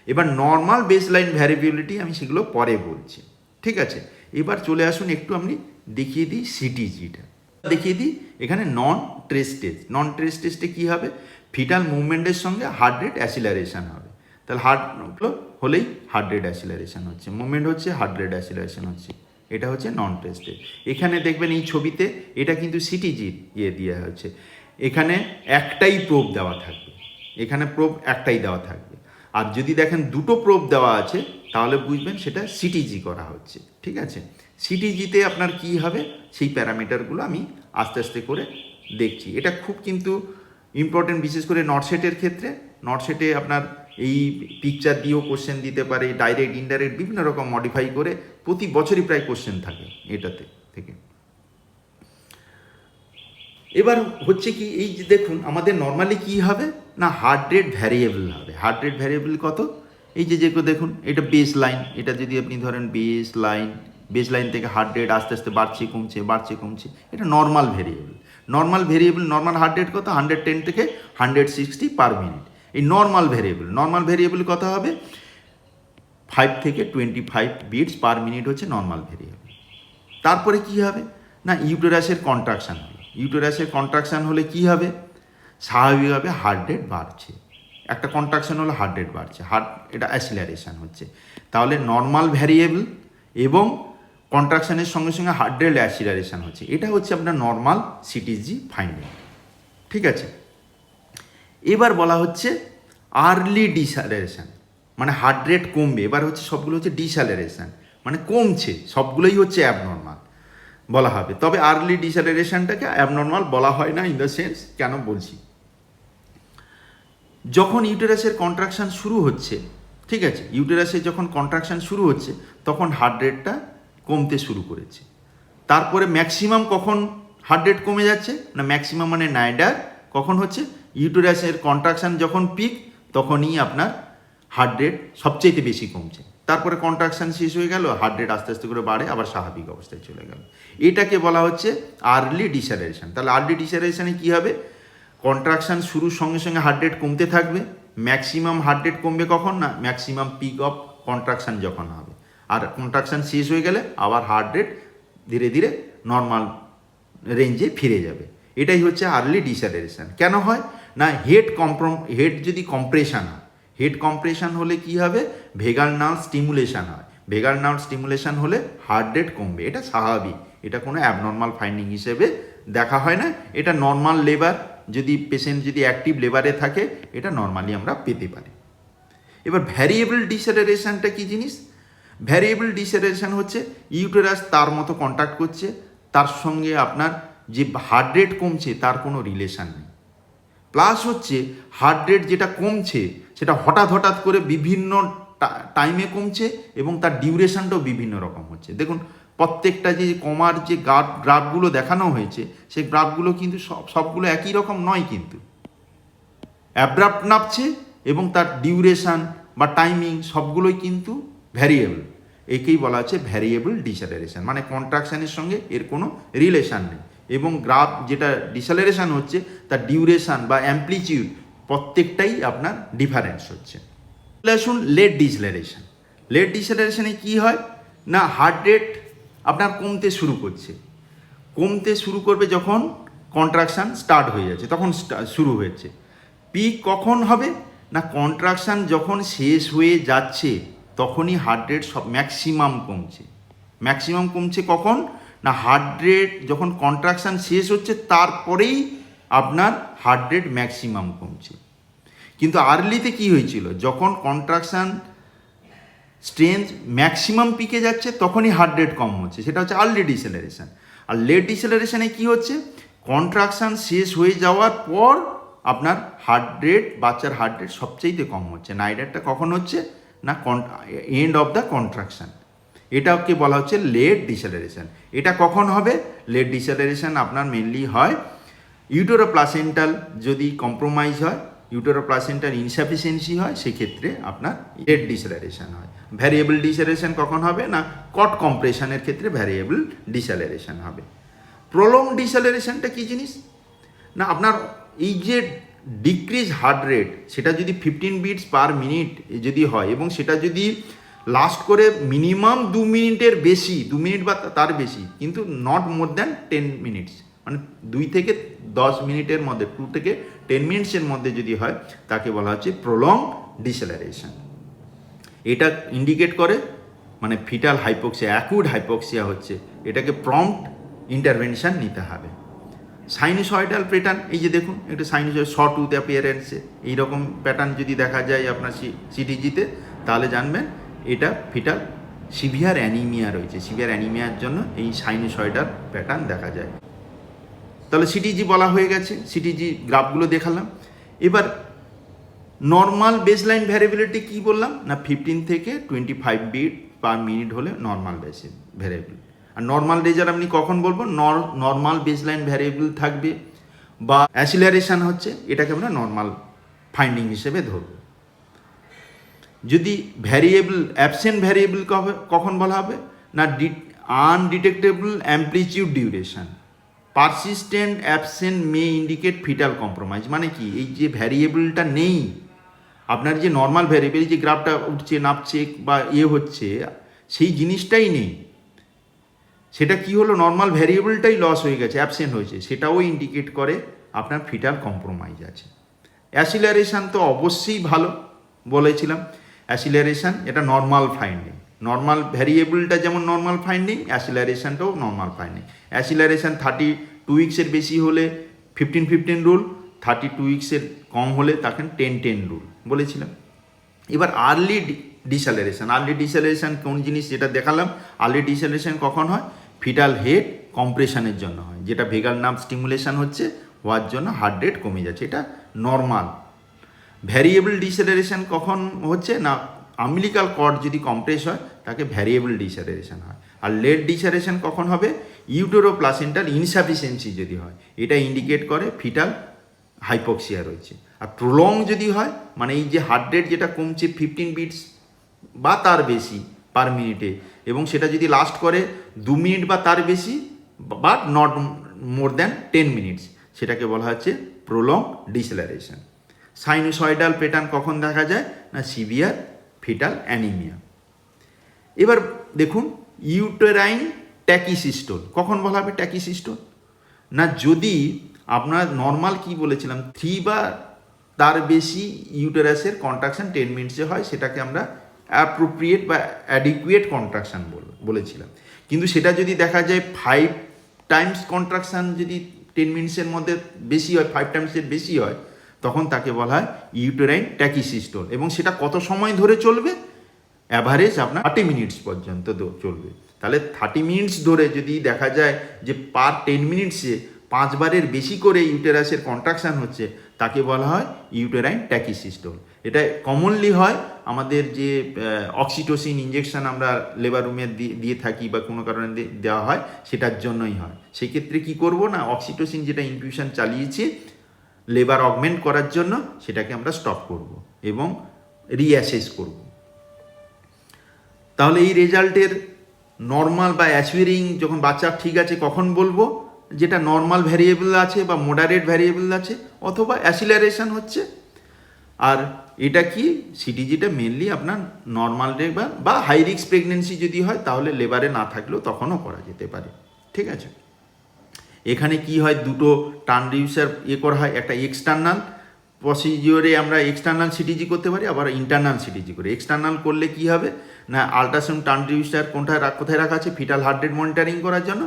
এবার নর্মাল বেসলাইন ভ্যারিয়েবিলিটি আমি সেগুলো পরে বলছি, ঠিক আছে। এবার চলে আসুন একটু আমি দেখিয়ে দিই সিটিজিটা দেখিয়ে দিই। এখানে নন ট্রেস টেস্ট। নন ট্রেস টেস্টে কী হবে? ফিটাল মুভমেন্টের সঙ্গে হার্ট রেট অ্যাসিলারেশন হবে। তাহলে হার্ট হলেই হার্ট রেট অ্যাসিলারেশন হচ্ছে, মুভমেন্ট হচ্ছে, হার্ট রেট অ্যাসিলারেশন হচ্ছে, এটা হচ্ছে নন টেস্টেড। এখানে দেখবেন এই ছবিতে এটা কিন্তু সিটিজির দেওয়া হচ্ছে। এখানে একটাই প্রোব দেওয়া থাকবে, এখানে প্রোব একটাই দেওয়া থাকবে। আর যদি দেখেন দুটো প্রোব দেওয়া আছে তাহলে বুঝবেন সেটা সিটিজি করা হচ্ছে, ঠিক আছে। সিটিজিতে আপনার কি হবে সেই প্যারামিটারগুলো আমি আস্তে আস্তে করে দেখছি। এটা খুব কিন্তু ইম্পর্টেন্ট, বিশেষ করে নটসেটের ক্ষেত্রে। নটসেটে আপনার এই পিকচার দিয়েও কোশ্চেন দিতে পারে, ডাইরেক্ট ইনডাইরেক্ট বিভিন্ন রকম মডিফাই করে প্রতি বছরই প্রায় কোশ্চেন থাকে এটাতে থেকে। এবার হচ্ছে কি, এই যে দেখুন আমাদের নর্মালি কি হবে না, হার্ট রেট ভ্যারিয়েবল হবে। হার্ট রেট ভ্যারিয়েবল কত? এই যে যেগুলো দেখুন, এটা বেস লাইন। এটা যদি আপনি ধরেন বেস লাইন থেকে হার্ট রেট আস্তে আস্তে বাড়ছে কমছে, এটা normal variable. Normal heart rate কত? 110 থেকে 160 পার মিনিট। এই নর্মাল ভ্যারিয়েবল কত হবে? 5 থেকে 25 বিটস পার মিনিট হচ্ছে নর্মাল ভ্যারিয়েবল। তারপরে কি হবে না, ইউটেরাসের কন্ট্রাকশান হবে। ইউটেরাসের কন্ট্রাকশান হলে কি হবে? স্বাভাবিকভাবে হার্ট রেট বাড়ছে, একটা কন্ট্রাকশান হলে হার্ট রেট বাড়ছে, এটা অ্যাসিলারেশন হচ্ছে। তাহলে নর্মাল ভ্যারিয়েবল এবং কন্ট্রাকশানের সঙ্গে সঙ্গে হার্ট রেট অ্যাসিলারেশন হচ্ছে, এটা হচ্ছে আপনার নর্মাল সিটিজি ফাইন্ডিং, ঠিক আছে। এবার বলা হচ্ছে আর্লি ডিস্যালারেশন, মানে হার্ট রেট কমবে। এবার হচ্ছে সবগুলো হচ্ছে ডিস্যালারেশন, মানে কমছে, সবগুলোই হচ্ছে অ্যাবনর্মাল বলা হবে। তবে আর্লি ডিস্যালারেশনটাকে অ্যাবনর্মাল বলা হয় না, ইন দ্য সেন্স কেন বলছি, যখন ইউটেরাসের কন্ট্রাকশান শুরু হচ্ছে, ঠিক আছে, ইউটেরাসের যখন কন্ট্রাকশান শুরু হচ্ছে তখন হার্ট রেটটা কমতে শুরু করেছে। তারপরে ম্যাক্সিমাম কখন হার্ট রেট কমে যাচ্ছে না, ম্যাক্সিমাম মানে নাইডার কখন হচ্ছে? ইউটেরাসের কন্ট্রাকশান যখন পিক তখনই আপনার হার্ট রেট সবচেয়ে বেশি কমছে, তারপরে কন্ট্রাকশান শেষ হয়ে গেল, হার্ট রেট আস্তে আস্তে করে বাড়ে, আবার স্বাভাবিক অবস্থায় চলে গেল। এটাকে বলা হচ্ছে আর্লি ডিস্যালারেশন। তাহলে আর্লি ডিস্যালারেশনে কী হবে, কন্ট্রাকশান শুরুর সঙ্গে সঙ্গে হার্ট রেট কমতে থাকবে, ম্যাক্সিমাম হার্ট রেট কমবে কখন না ম্যাক্সিমাম পিক অফ কন্ট্রাকশান যখন হবে, আর কন্ট্রাকশান শেষ হয়ে গেলে আবার হার্ট রেট ধীরে ধীরে নর্মাল রেঞ্জে ফিরে যাবে। এটাই হচ্ছে আর্লি ডিস্যালারেশন। কেন হয় না হেড যদি কম্প্রেশন হয়, হেড কম্প্রেশন হলে কি হবে, ভেগাল নার্ভ স্টিমুলেশন হয়, ভেগাল নার্ভ স্টিমুলেশন হলে হার্ট রেট কমবে, এটা স্বাভাবিক, এটা কোনো অ্যাবনর্মাল ফাইন্ডিং হিসেবে দেখা হয় না, এটা নর্মাল লেবার, যদি পেশেন্ট যদি অ্যাক্টিভ লেবারে থাকে এটা নর্মালি আমরা পেতে পারি। এবার ভ্যারিয়েবল ডিস্যালারেশনটা কি জিনিস, ভ্যারিয়েবল ডিস্যালারেশন হচ্ছে ইউটেরাস তার মতো কন্ট্যাক্ট করছে, তার সঙ্গে আপনার যে হার্ট রেট কমছে তার কোনো রিলেশান নেই, প্লাস হচ্ছে হার্ট রেট যেটা কমছে সেটা হঠাৎ করে বিভিন্ন টাইমে কমছে এবং তার ডিউরেশনটাও বিভিন্ন রকম হচ্ছে। দেখুন প্রত্যেকটা যে কমার যে গ্রাফগুলো দেখানো হয়েছে সেই গ্রাফগুলো কিন্তু সবগুলো একই রকম নয়, কিন্তু অ্যাব্রাপ্ট নামছে এবং তার ডিউরেশন বা টাইমিং সবগুলোই কিন্তু ভ্যারিয়েবল, একেই বলা হচ্ছে ভ্যারিয়েবল ডিস্যালারেশন, মানে কন্ট্রাকশানের সঙ্গে এর কোনো রিলেশান নেই, এবং গ্রাফ যেটা ডিস্যালারেশন হচ্ছে তার ডিউরেশন বা অ্যাম্প্লিটিউড প্রত্যেকটাই আপনার ডিফারেন্স হচ্ছে। আসুন লেট ডিস্যালারেশন। লেট ডিস্যালারেশনে কী হয় না হার্ট রেট আপনার কমতে শুরু করবে যখন কন্ট্রাকশান স্টার্ট হয়ে যাচ্ছে, তখন শুরু হয়েছে। পিক কখন হবে না কন্ট্রাকশান যখন শেষ হয়ে যাচ্ছে তখনই হার্ট রেট সব ম্যাক্সিমাম কমছে কখন না হার্ট রেট যখন কন্ট্রাকশান শেষ হচ্ছে তারপরেই আপনার হার্ট রেট ম্যাক্সিমাম কমছে। কিন্তু আর্লিতে কি হয়েছিল, যখন কন্ট্রাকশান স্ট্রেংথ ম্যাক্সিমাম পিকে যাচ্ছে তখনই হার্ট রেট কম হচ্ছে, সেটা হচ্ছে আর্লি ডিস্যালারেশন। আর লেট ডিস্যালারেশনে কি হচ্ছে, কন্ট্রাকশান শেষ হয়ে যাওয়ার পর আপনার বাচ্চার হার্ট রেট সবচেয়ে কম হচ্ছে। নাইডারটা কখন হচ্ছে না এন্ড অফ দ্য কন্ট্রাকশান, এটাকে বলা হচ্ছে লেট ডিস্যালারেশন। এটা কখন হবে, লেট ডিস্যালারেশন আপনার মেনলি হয় ইউটেরোপ্লাসেন্টাল যদি কম্প্রোমাইজ হয়, ইউটেরোপ্লাসেন্টাল ইনসাফিসিয়েন্সি হয়, সেক্ষেত্রে আপনার লেট ডিস্যালারেশন হয়। ভ্যারিয়েবল ডিস্যালারেশন কখন হবে না কট কম্প্রেশনের ক্ষেত্রে ভ্যারিয়েবল ডিস্যালারেশন হবে। প্রলং ডিস্যালারেশনটা কী জিনিস না আপনার এই যে ডিক্রিজ হার্ট রেট সেটা যদি 15 বিটস পার মিনিট যদি হয় এবং সেটা যদি লাস্ট করে মিনিমাম 2 মিনিটের বেশি, 2 মিনিট বা তার বেশি, কিন্তু নট মোর দ্যান 10 মিনিটস, মানে 2 থেকে 10 মিনিটের মধ্যে, 2 থেকে 10 মিনিটসের মধ্যে যদি হয় তাকে বলা হচ্ছে প্রলং ডিস্যালারেশন। এটা ইন্ডিকেট করে মানে ফিটাল হাইপোক্সিয়া, অ্যাকুট হাইপোক্সিয়া হচ্ছে, এটাকে প্রম্পট ইন্টারভেনশন নিতে হবে। সাইনোসয়েডাল প্যাটার্ন, এই যে দেখুন একটু সাইনোসয়েড শ টুথ অ্যাপিয়ারেন্সে এইরকম প্যাটার্ন যদি দেখা যায় আপনার সিটিজিতে, তাহলে জানবেন এটা ফিটাল সিভিয়ার অ্যানিমিয়া রয়েছে, সিভিয়ার অ্যানিমিয়ার জন্য এই সাইনোসয়েডাল প্যাটার্ন দেখা যায়। তাহলে সিটিজি বলা হয়ে গেছে, সিটিজি গ্রাফগুলো দেখালাম। এবার নর্মাল বেসলাইন ভ্যারিয়েবিলিটি কী বললাম না 15 থেকে 25 বিট পার মিনিট হলে নর্মাল ভ্যারিয়েবল। আর নর্মাল রেজার আপনি কখন বলবো, নর্মাল বেসলাইন ভ্যারিয়েবল থাকবে বা অ্যাসিলারেশন হচ্ছে, এটাকে আমরা নর্মাল ফাইন্ডিং হিসেবে ধরব। যদি ভ্যারিয়েবল অ্যাবসেন্ট ভ্যারিয়েবল কখন বলা হবে না undetectable amplitude duration, persistent absent may indicate fetal compromise. মানে কি এই যে ভ্যারিয়েবলটা নেই আপনার, যে নর্মাল ভ্যারিয়েবল যে গ্রাফটা উঠছে নামছে বা হচ্ছে সেই জিনিসটাই নেই, সেটা কি হলো নর্মাল ভ্যারিয়েবলটাই লস হয়ে গেছে, অ্যাবসেন্ট হয়েছে, সেটাও ইন্ডিকেট করে আপনার ফিটাল কম্প্রোমাইজ আছে। অ্যাসিলারেশন তো অবশ্যই ভালো বলেছিলাম, অ্যাসিলারেশন এটা নর্মাল ফাইন্ডিং, নর্মাল ভ্যারিয়েবলটা যেমন নর্মাল ফাইন্ডিং, অ্যাসিলারেশনটাও নর্মাল ফাইন্ডিং। অ্যাসিলারেশন 32 উইক্সের বেশি হলে 15-15 রুল, 32 উইক্সের কম হলে তাকে 10-10 রুল বলেছিলাম। এবার আর্লি ডিস্যালারেশন কোন জিনিস যেটা দেখালাম, আর্লি ডিস্যালারেশন কখন হয়, ফিটাল হেড কম্প্রেশনের জন্য হয়, যেটা ভেগাল নার্ভ স্টিমুলেশন হওয়ার জন্য হার্ট রেট কমে যাচ্ছে, এটা নর্মাল। ভ্যারিয়েবল ডিস্যালারেশন কখন হচ্ছে না আম্বিলিকাল কর্ড যদি কম্প্রেস হয় তাকে ভ্যারিয়েবল ডিস্যালারেশন হয়। আর লেট ডিস্যালারেশন কখন হবে, ইউটেরোপ্লাসেন্টাল ইনসাফিসিয়েন্সি যদি হয়, এটা ইন্ডিকেট করে ফিটাল হাইপোক্সিয়া রয়েছে। আর প্রলং যদি হয় মানে এই যে হার্ট রেট যেটা কমছে 15 বিটস বা তার বেশি পার মিনিটে, এবং সেটা যদি লাস্ট করে 2 মিনিট বা তার বেশি, but not more than 10 minutes, সেটাকে বলা হচ্ছে প্রলং ডিসেলারেশন। সাইনোসয়েডাল প্যাটার্ন কখন দেখা যায়? না সিভিয়ার ফিটাল অ্যানিমিয়া। এবার দেখুন ইউটেরাইন ট্যাকিসিস্টোল কখন বলা হবে ট্যাকিসিস্টোল? না যদি আপনার নর্মাল কি বলেছিলাম 3 বা তার বেশি ইউটেরাসের কন্ট্রাকশন 10 মিনিটসে হয়, সেটাকে আমরা অ্যাপ্রোপ্রিয়েট বা অ্যাডিকুয়েট কন্ট্রাকশন বলেছিলাম। কিন্তু সেটা যদি দেখা যায় 5 টাইমস কন্ট্রাকশন যদি 10 মিনিটসের মধ্যে বেশি হয়, 5 টাইমসের বেশি হয়, তখন তাকে বলা হয় ইউটেরাইন ট্যাকিসিস্টোল। এবং সেটা কত সময় ধরে চলবে? অ্যাভারেজ আপনার 30 মিনিটস পর্যন্ত চলবে। তাহলে 30 মিনিটস ধরে যদি দেখা যায় যে পার 10 মিনিটসে 5 বারের বেশি করে ইউটেরাসের কন্ট্রাকশান হচ্ছে, তাকে বলা হয় ইউটেরাইন ট্যাকিসিস্টোল। এটা কমনলি হয় আমাদের যে অক্সিটোসিন ইঞ্জেকশন আমরা লেবার রুমে দিয়ে থাকি বা কোনো কারণে দেওয়া হয়, সেটার জন্যই হয়। সেক্ষেত্রে কি করব না, অক্সিটোসিন যেটা ইনফিউশন চালিয়েছি লেবার অগমেন্ট করার জন্য, সেটাকে আমরা স্টপ করব এবং রিঅ্যাসেস করব। তাহলে এই রেজাল্টের নর্মাল বা অ্যাসুয়ারিং যখন বাচ্চা ঠিক আছে কখন বলবো? যেটা নর্মাল ভ্যারিয়েবল আছে বা মডারেট ভ্যারিয়েবল আছে অথবা অ্যাসিলারেশন হচ্ছে। আর এটা কি সিটিজিটা মেনলি আপনার নর্মাল লেবার বা হাই রিস্ক প্রেগনেন্সি যদি হয় তাহলে লেবারে না থাকলেও তখনও করা যেতে পারে। ঠিক আছে, এখানে কি হয় দুটো ট্রান্সডিউসার করা হয়, একটা এক্সটার্নাল প্রসিজিওরে আমরা এক্সটার্নাল সিটিজি করতে পারি, আবার ইন্টারনাল সিটিজি করি। এক্সটার্নাল করলে কি হবে না আল্ট্রাসাউন্ড ট্রান্সডিউসার কোথায় রাখা আছে? ফিটাল হার্ট রেট মনিটরিং করার জন্য।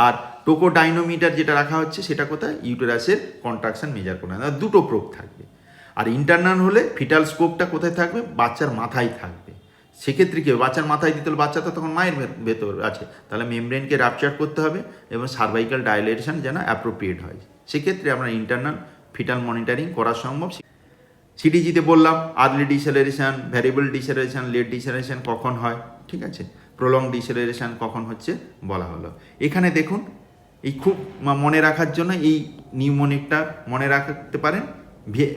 আর টোকো ডাইনোমিটার যেটা রাখা হচ্ছে সেটা কোথায়? ইউটেরাসের কন্ট্রাকশন মেজার করা, দুটো প্রোব থাকবে। আর ইন্টারনাল হলে ফিটাল স্কোপটা কোথায় থাকবে? বাচ্চার মাথায় থাকবে। সেক্ষেত্রে কী হবে? বাচ্চার মাথায় দিতে হলে বাচ্চা তো তখন মায়ের ভেতর আছে, তাহলে মেমব্রেনকে র্যাপচার করতে হবে এবং সার্ভাইকাল ডাইলেশন যেন অ্যাপ্রোপ্রিয়েট হয়। সেক্ষেত্রে আমরা ইন্টারনাল ফিটাল মনিটরিং করা সম্ভব। সিটিজিতে বললাম আর্লি ডিসেলারেশন, ভ্যারিয়েবল ডিসেলারেশন, লেট ডিসেলারেশন কখন হয়, ঠিক আছে, প্রলং ডিসেলারেশন কখন হচ্ছে বলা হলো। এখানে দেখুন এই খুব মনে রাখার জন্য এই নিউমোনিকটা মনে রাখতে পারেন,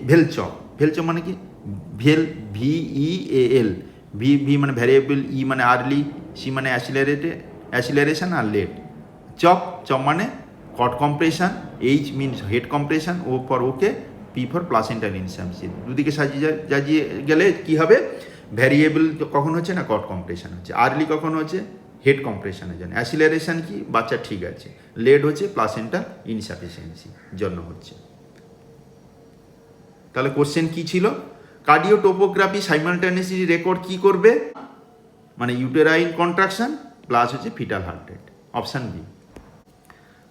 ভেলচপ। ভেলচপ মানে কি? VEAL, ভি মানে ভ্যারিয়েবল, ই মানে আর্লি, সি মানে অ্যাসিলারেশন, আর লেট। চপ মানে cord compression, H means head compression, O for okay, P for placental insufficiency. দুদিকে সাজিয়ে গেলে কি হবে? ভ্যারিয়েবল কখন হচ্ছে না কট কম্প্রেশন হচ্ছে, আর্লি কখন হচ্ছে হেড কম্প্রেশনের জন্য, অ্যাসিলারেশন কি বাচ্চা ঠিক আছে, লেট হচ্ছে প্লাসেন্টাল ইনসাফিসিয়েন্সি জন্য হচ্ছে। তাহলে কোশ্চেন কি ছিল? কার্ডিওটোপোগ্রাফি সাইমালটেনিয়াসলি রেকর্ড কি করবে? মানে ইউটেরাইন কন্ট্রাকশন প্লাস হচ্ছে fetal heart rate. Option B.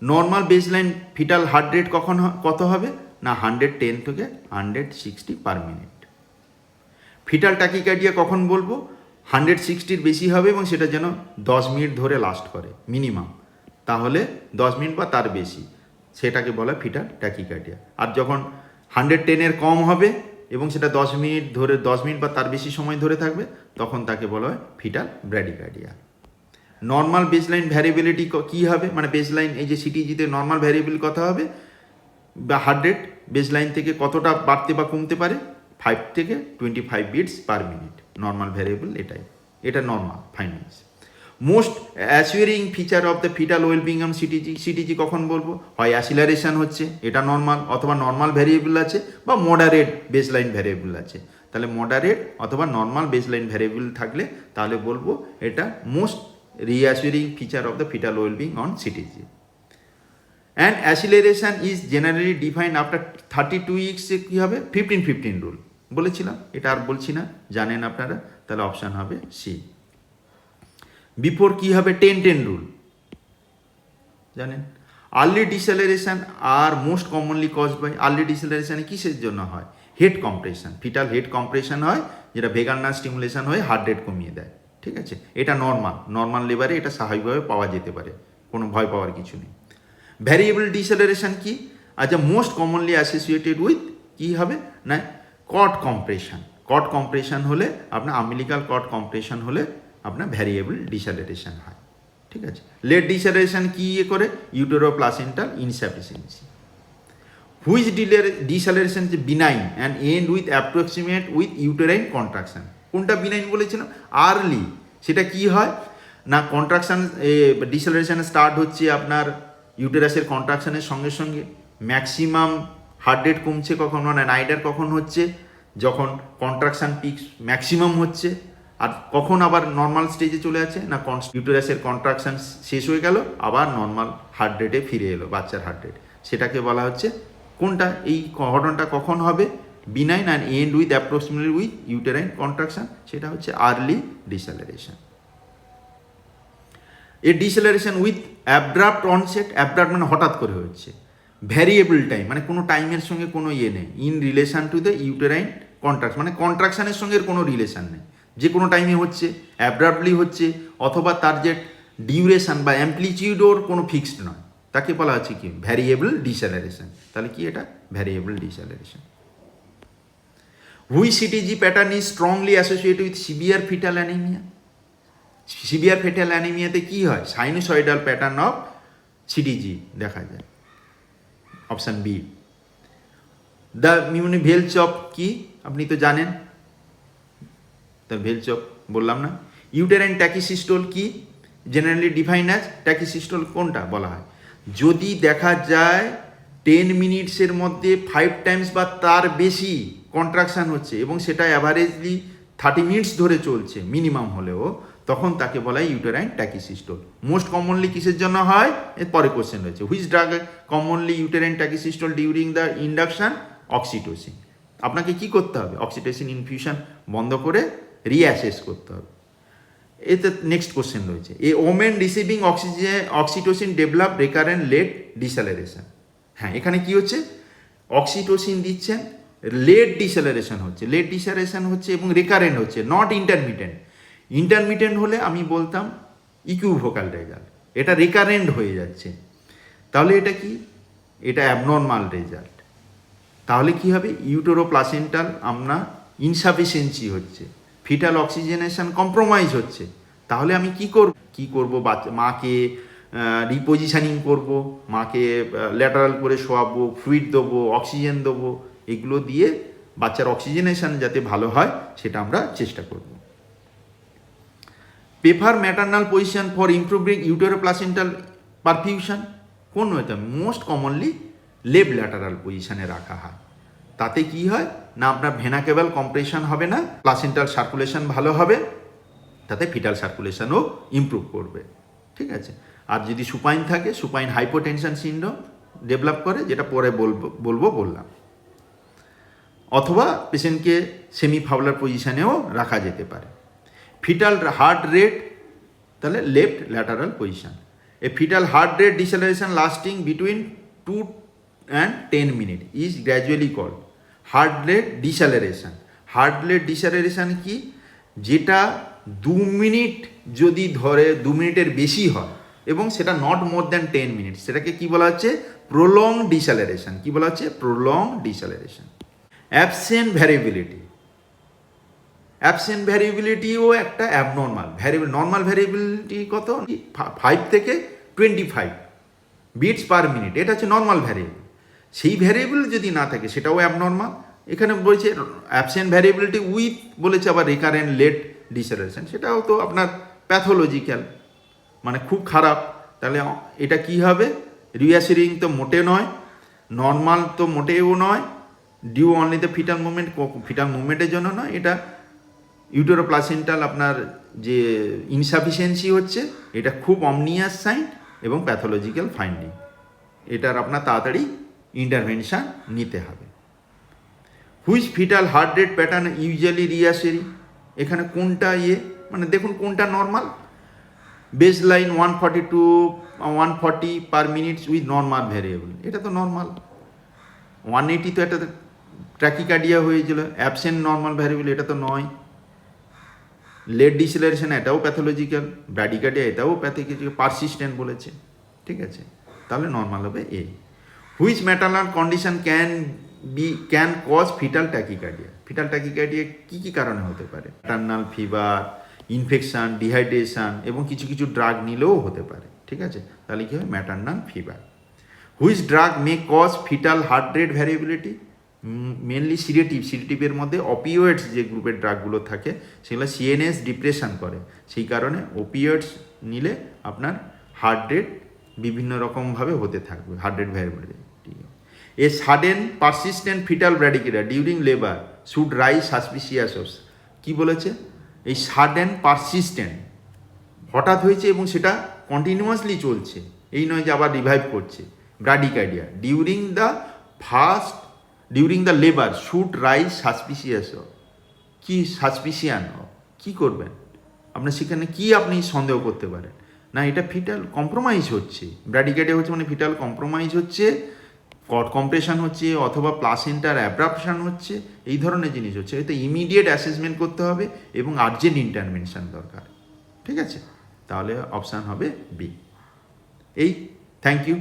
Normal baseline fetal heart rate কত হবে? না 110 থেকে 160 পার মিনিট। ফিটাল ট্যাকিকার্ডিয়া কখন বলবো? 160-র বেশি হবে এবং সেটা যেন 10 মিনিট ধরে লাস্ট করে মিনিমাম, তাহলে 10 মিনিট বা তার বেশি, সেটাকে বলা ফিটাল ট্যাকিকার্ডিয়া। আর যখন 110-এর কম হবে এবং সেটা 10 মিনিট বা তার বেশি সময় ধরে থাকবে, তখন তাকে বলা হয় ফিটাল ব্র্যাডিকার্ডিয়া। নর্মাল বেসলাইন ভ্যারিয়েবিলিটি কী হবে? মানে বেসলাইন এই যে সিটিজিতে নর্মাল ভ্যারিয়েবল কথা হবে বা হার্ট রেট বেসলাইন থেকে কতটা বাড়তে বা কমতে পারে? 5 থেকে 25 beats per minute normal variable, এটা normal findings. Most assuring feature of the fetal wellbeing on CTG কখন বলবো? হয় অ্যাসিলারেশন হচ্ছে, এটা নর্মাল, অথবা নর্মাল ভ্যারিয়েবল আছে বা মডারেট বেসলাইন ভ্যারিয়েবল আছে। তাহলে মডারেট অথবা নর্মাল বেসলাইন ভ্যারিয়েবল থাকলে তাহলে বলবো এটা most reassuring feature of the fetal well-being on CTG. And acceleration is generally defined after 32 weeks কি হবে? 15-15 রুল বলেছিলাম, এটা আর বলছি না, জানেন আপনারা। তাহলে অপশান হবে সি। বিফোর কি হবে? 10-10 রুল জানেন। আর্লি ডিসেলারেশন আর most commonly caused by, early ডিসেলারেশনে কিসের জন্য হয়? Head compression, fetal head compression হয়, যেটা ভেগানাস স্টিমুলেশন হয়ে হার্ট রেট কমিয়ে দেয়। ঠিক আছে, এটা নর্মাল লেবারে এটা স্বাভাবিকভাবে পাওয়া যেতে পারে, কোনো ভয় পাওয়ার কিছু নেই। ভ্যারিয়েবল ডিসেলারেশন কি? আচ্ছা, মোস্ট কমনলি অ্যাসোসিয়েটেড উইথ কি হবে না কট কম্প্রেশন। কট কম্প্রেশন হলে আপনার আম্বিলিকাল কট কম্প্রেশন হলে আপনার ভ্যারিয়েবল ডিসেলারেশন হয়। ঠিক আছে, লেট ডিসেলারেশন কি করে? ইউটেরো প্লাসেন্টাল ইনসাফিসিয়েন্সি। হুইচ ডিসেলারেশন যে benign and end with approximate with uterine contraction. কোনটা বিনাইন বলেছিলাম? আর্লি। সেটা কি হয় না, কন্ট্রাকশন ডিসেলারেশন স্টার্ট হচ্ছে আপনার ইউটেরাসের কন্ট্রাকশনের সঙ্গে সঙ্গে, ম্যাক্সিমাম হার্ট রেট কমছে কখন, মানে নাইডার কখন হচ্ছে, যখন কন্ট্রাকশন পিক ম্যাক্সিমাম হচ্ছে। আর কখন আবার নর্মাল স্টেজে চলে যাচ্ছে না, ইউটেরাসের কন্ট্রাকশন শেষ হয়ে গেল, আবার নর্মাল হার্ট রেটে ফিরে এলো বাচ্চার হার্ট রেট। সেটাকে বলা হচ্ছে কোনটা, এই ঘটনাটা কখন হবে? Benign and end with approximately with uterine contraction, সেটা হচ্ছে early deceleration. A deceleration with abrupt onset, abrupt মানে হঠাৎ করে হচ্ছে, ভ্যারিয়েবল টাইম মানে কোনো টাইমের সঙ্গে কোনো নেই, in relation to the uterine contraction মানে কন্ট্রাকশনের সঙ্গে কোনো রিলেশন নেই, যে কোনো টাইমে হচ্ছে, অ্যাব্রাপ্টলি হচ্ছে, অথবা তার যে ডিউরেশন বা অ্যাম্পলিটিউডোর কোনো ফিক্সড নয়, তাকে বলা হচ্ছে কি ভ্যারিয়েবল ডিসেলারেশন। তাহলে কি এটা? Variable deceleration. Which CTG pattern is strongly associated with severe fetal anemia. Severe fetal অ্যানিমিয়াতে কী হয়? সাইনোসয়েডাল প্যাটার্ন অফ সিটিজি দেখা যায়। Option B. দ্য ভেলচপ কি আপনি তো জানেন, তার ভেলচপ বললাম না। ইউটেরাইন ট্যাকিসিস্টোল কি? জেনারেলি ডিফাইন অ্যাজ ট্যাকিসিস্টোল কোনটা বলা হয়? যদি দেখা যায় 10 মিনিটসের মধ্যে 5 টাইমস বা তার বেশি কন্ট্রাকশান হচ্ছে এবং সেটা অ্যাভারেজলি 30 মিনিটস ধরে চলছে মিনিমাম হলেও, তখন তাকে বলা হয় ইউটেরাইন ট্যাকিসিস্টোল। মোস্ট কমনলি কিসের জন্য হয়? এর পরে কোশ্চেন রয়েছে, which drug commonly uterine tachysystole during the induction? Oxytocin. আপনাকে কি করতে হবে? অক্সিটোসিন ইনফিউশন বন্ধ করে রিঅ্যাসেস করতে হবে। এতে নেক্সট কোশ্চেন রয়েছে, a women receiving oxytocin develop recurrent late deceleration. হ্যাঁ, এখানে কি হচ্ছে? অক্সিটোসিন দিচ্ছেন, লেট ডিসেলারেশন হচ্ছে, লেট ডিসেলারেশন হচ্ছে এবং রিকারেন্ট হচ্ছে, নট ইন্টারমিটেন্ট। ইন্টারমিটেন্ট হলে আমি বলতাম ইকুইভোকাল রেজাল্ট, এটা রিকারেন্ট হয়ে যাচ্ছে, তাহলে এটা কি? এটা অ্যাবনর্মাল রেজাল্ট। তাহলে কি হবে? ইউটেরো প্লাসেন্টাল আপনার ইনসাফিসিয়েন্সি হচ্ছে, ফিটাল অক্সিজেনেশন কম্প্রোমাইজ হচ্ছে। তাহলে আমি কি করব? মাকে রিপোজিশনিং করব, মাকে ল্যাটারাল করে শোয়াবো, ফ্লুইড দেবো, অক্সিজেন দেবো, এগুলো দিয়ে বাচ্চার অক্সিজেনেশন যাতে ভালো হয় সেটা আমরা চেষ্টা করব। Prefer maternal position for improving utero placental perfusion কোন হয়তো? মোস্ট কমনলি লেফট ল্যাটারাল পজিশনে রাখা হয়। তাতে কি হয় না, আপনার ভেনাকেবল কম্প্রেশন হবে না, প্লাসেন্টাল সার্কুলেশন ভালো হবে, তাতে ফিটাল সার্কুলেশনও ইমপ্রুভ করবে। ঠিক আছে। আর যদি সুপাইন থাকে, সুপাইন হাইপোটেনশন সিনড্রোম ডেভেলপ করে, যেটা পরে বললাম। অথবা পেশেন্টকে সেমি ফাউলার পজিশনেও রাখা যেতে পারে। ফিটাল হার্ট রেট, তাহলে left lateral position. A fetal heart rate deceleration lasting between 2 and 10 minutes is gradually called heart rate deceleration. Heart rate deceleration কি? যেটা 2 মিনিট যদি ধরে 2 মিনিটের বেশি হয় এবং সেটা নট মোর দ্যান 10 মিনিট, সেটাকে কি বলা হচ্ছে? প্রোলং ডিসেলারেশন। কি বলা হচ্ছে? প্রোলং ডিসেলারেশন। অ্যাবসেন্ট ভ্যারিয়েবিলিটি, অ্যাবসেন্ট ভ্যারিয়েবিলিটিও একটা অ্যাবনর্মাল ভ্যারিয়েবল। নর্মাল ভ্যারিয়েবিলিটি কত? 5 থেকে 25 বিটস পার মিনিট, এটা হচ্ছে নর্মাল ভ্যারিয়েবল। সেই ভ্যারিয়েবল যদি না থাকে সেটাও অ্যাবনর্মাল। এখানে বলছে অ্যাবসেন্ট ভ্যারিয়েবিলিটি উইথ বলেছে আবার রিকারেন্ট লেট ডিসেলারেশন, সেটাও তো আপনার প্যাথোলজিক্যাল, মানে খুব খারাপ। তাহলে এটা কি হবে? রিঅ্যাসিউরিং তো মোটে নয়, নর্মাল তো মোটেও নয়, due only the fetal movement, fetal মুভমেন্টের জন্য নয়, এটা ইউটেরো প্লাসেন্টাল আপনার যে ইনসাফিসিয়েন্সি হচ্ছে, এটা খুব অমনিয়াস সাইন এবং প্যাথোলজিক্যাল ফাইন্ডিং। এটার আপনার তাড়াতাড়ি ইন্টারভেনশন নিতে হবে। Which fetal heart rate pattern usually reassuring, এখানে কোনটা মানে দেখুন কোনটা normal? Baseline 140 to 140 per minutes with normal variable, এটা তো নর্মাল। 180 তো একটা ট্র্যাকিকার্ডিয়া হয়েছিল, অ্যাবসেন্ট নর্মাল ভ্যারিয়েবল, এটা তো নয়। লেট ডিসেলারেশন এটাও প্যাথোলজিক্যাল, ব্র্যাডিকার্ডিয়া এটাও প্যাথোলজিক্যাল, পারসিস্টেন্ট বলেছে। ঠিক আছে, তাহলে নর্মাল হবে এ। Which maternal condition can cause fetal tachycardia, fetal tachycardia কী কী কারণে হতে পারে? ম্যাটারনাল ফিভার, ইনফেকশান, ডিহাইড্রেশন এবং কিছু ড্রাগ নিলেও হতে পারে। ঠিক আছে, তাহলে কী হবে? Maternal fever. Which drug may cause fetal heart rate variability, mainly সিডেটিভের মধ্যে অপিওয়েডস যে গ্রুপের ড্রাগগুলো থাকে সেগুলো সিএনএস ডিপ্রেশন করে, সেই কারণে ওপিওয়েডস নিলে আপনার হার্ট রেট বিভিন্ন রকমভাবে হতে থাকবে, heart rate variability. A sudden persistent fetal bradycardia during labour should raise suspicious. কী বলেছে? এই সাডেন পারসিস্টেন্ট, হঠাৎ হয়েছে এবং সেটা কন্টিনিউয়াসলি চলছে, এই নয় যে আবার রিভাইভ করছে, bradycardia during the labour should raise suspicious. কি সাসপিসিয়ান, কি করবেন আপনার সেখানে, কি আপনি সন্দেহ করতে পারেন? না এটা ফিটাল কম্প্রোমাইজ হচ্ছে, ব্র্যাডিকার্ডিয়া হচ্ছে মানে ফিটাল কম্প্রোমাইজ হচ্ছে, কট কম্প্রেশন হচ্ছে অথবা প্লাসেন্টার অ্যাব্রাপশন হচ্ছে, এই ধরনের জিনিস হচ্ছে। এতে ইমিডিয়েট অ্যাসেসমেন্ট করতে হবে এবং আর্জেন্ট ইন্টারভেনশন দরকার। ঠিক আছে, তাহলে অপশান হবে বি। Thank you.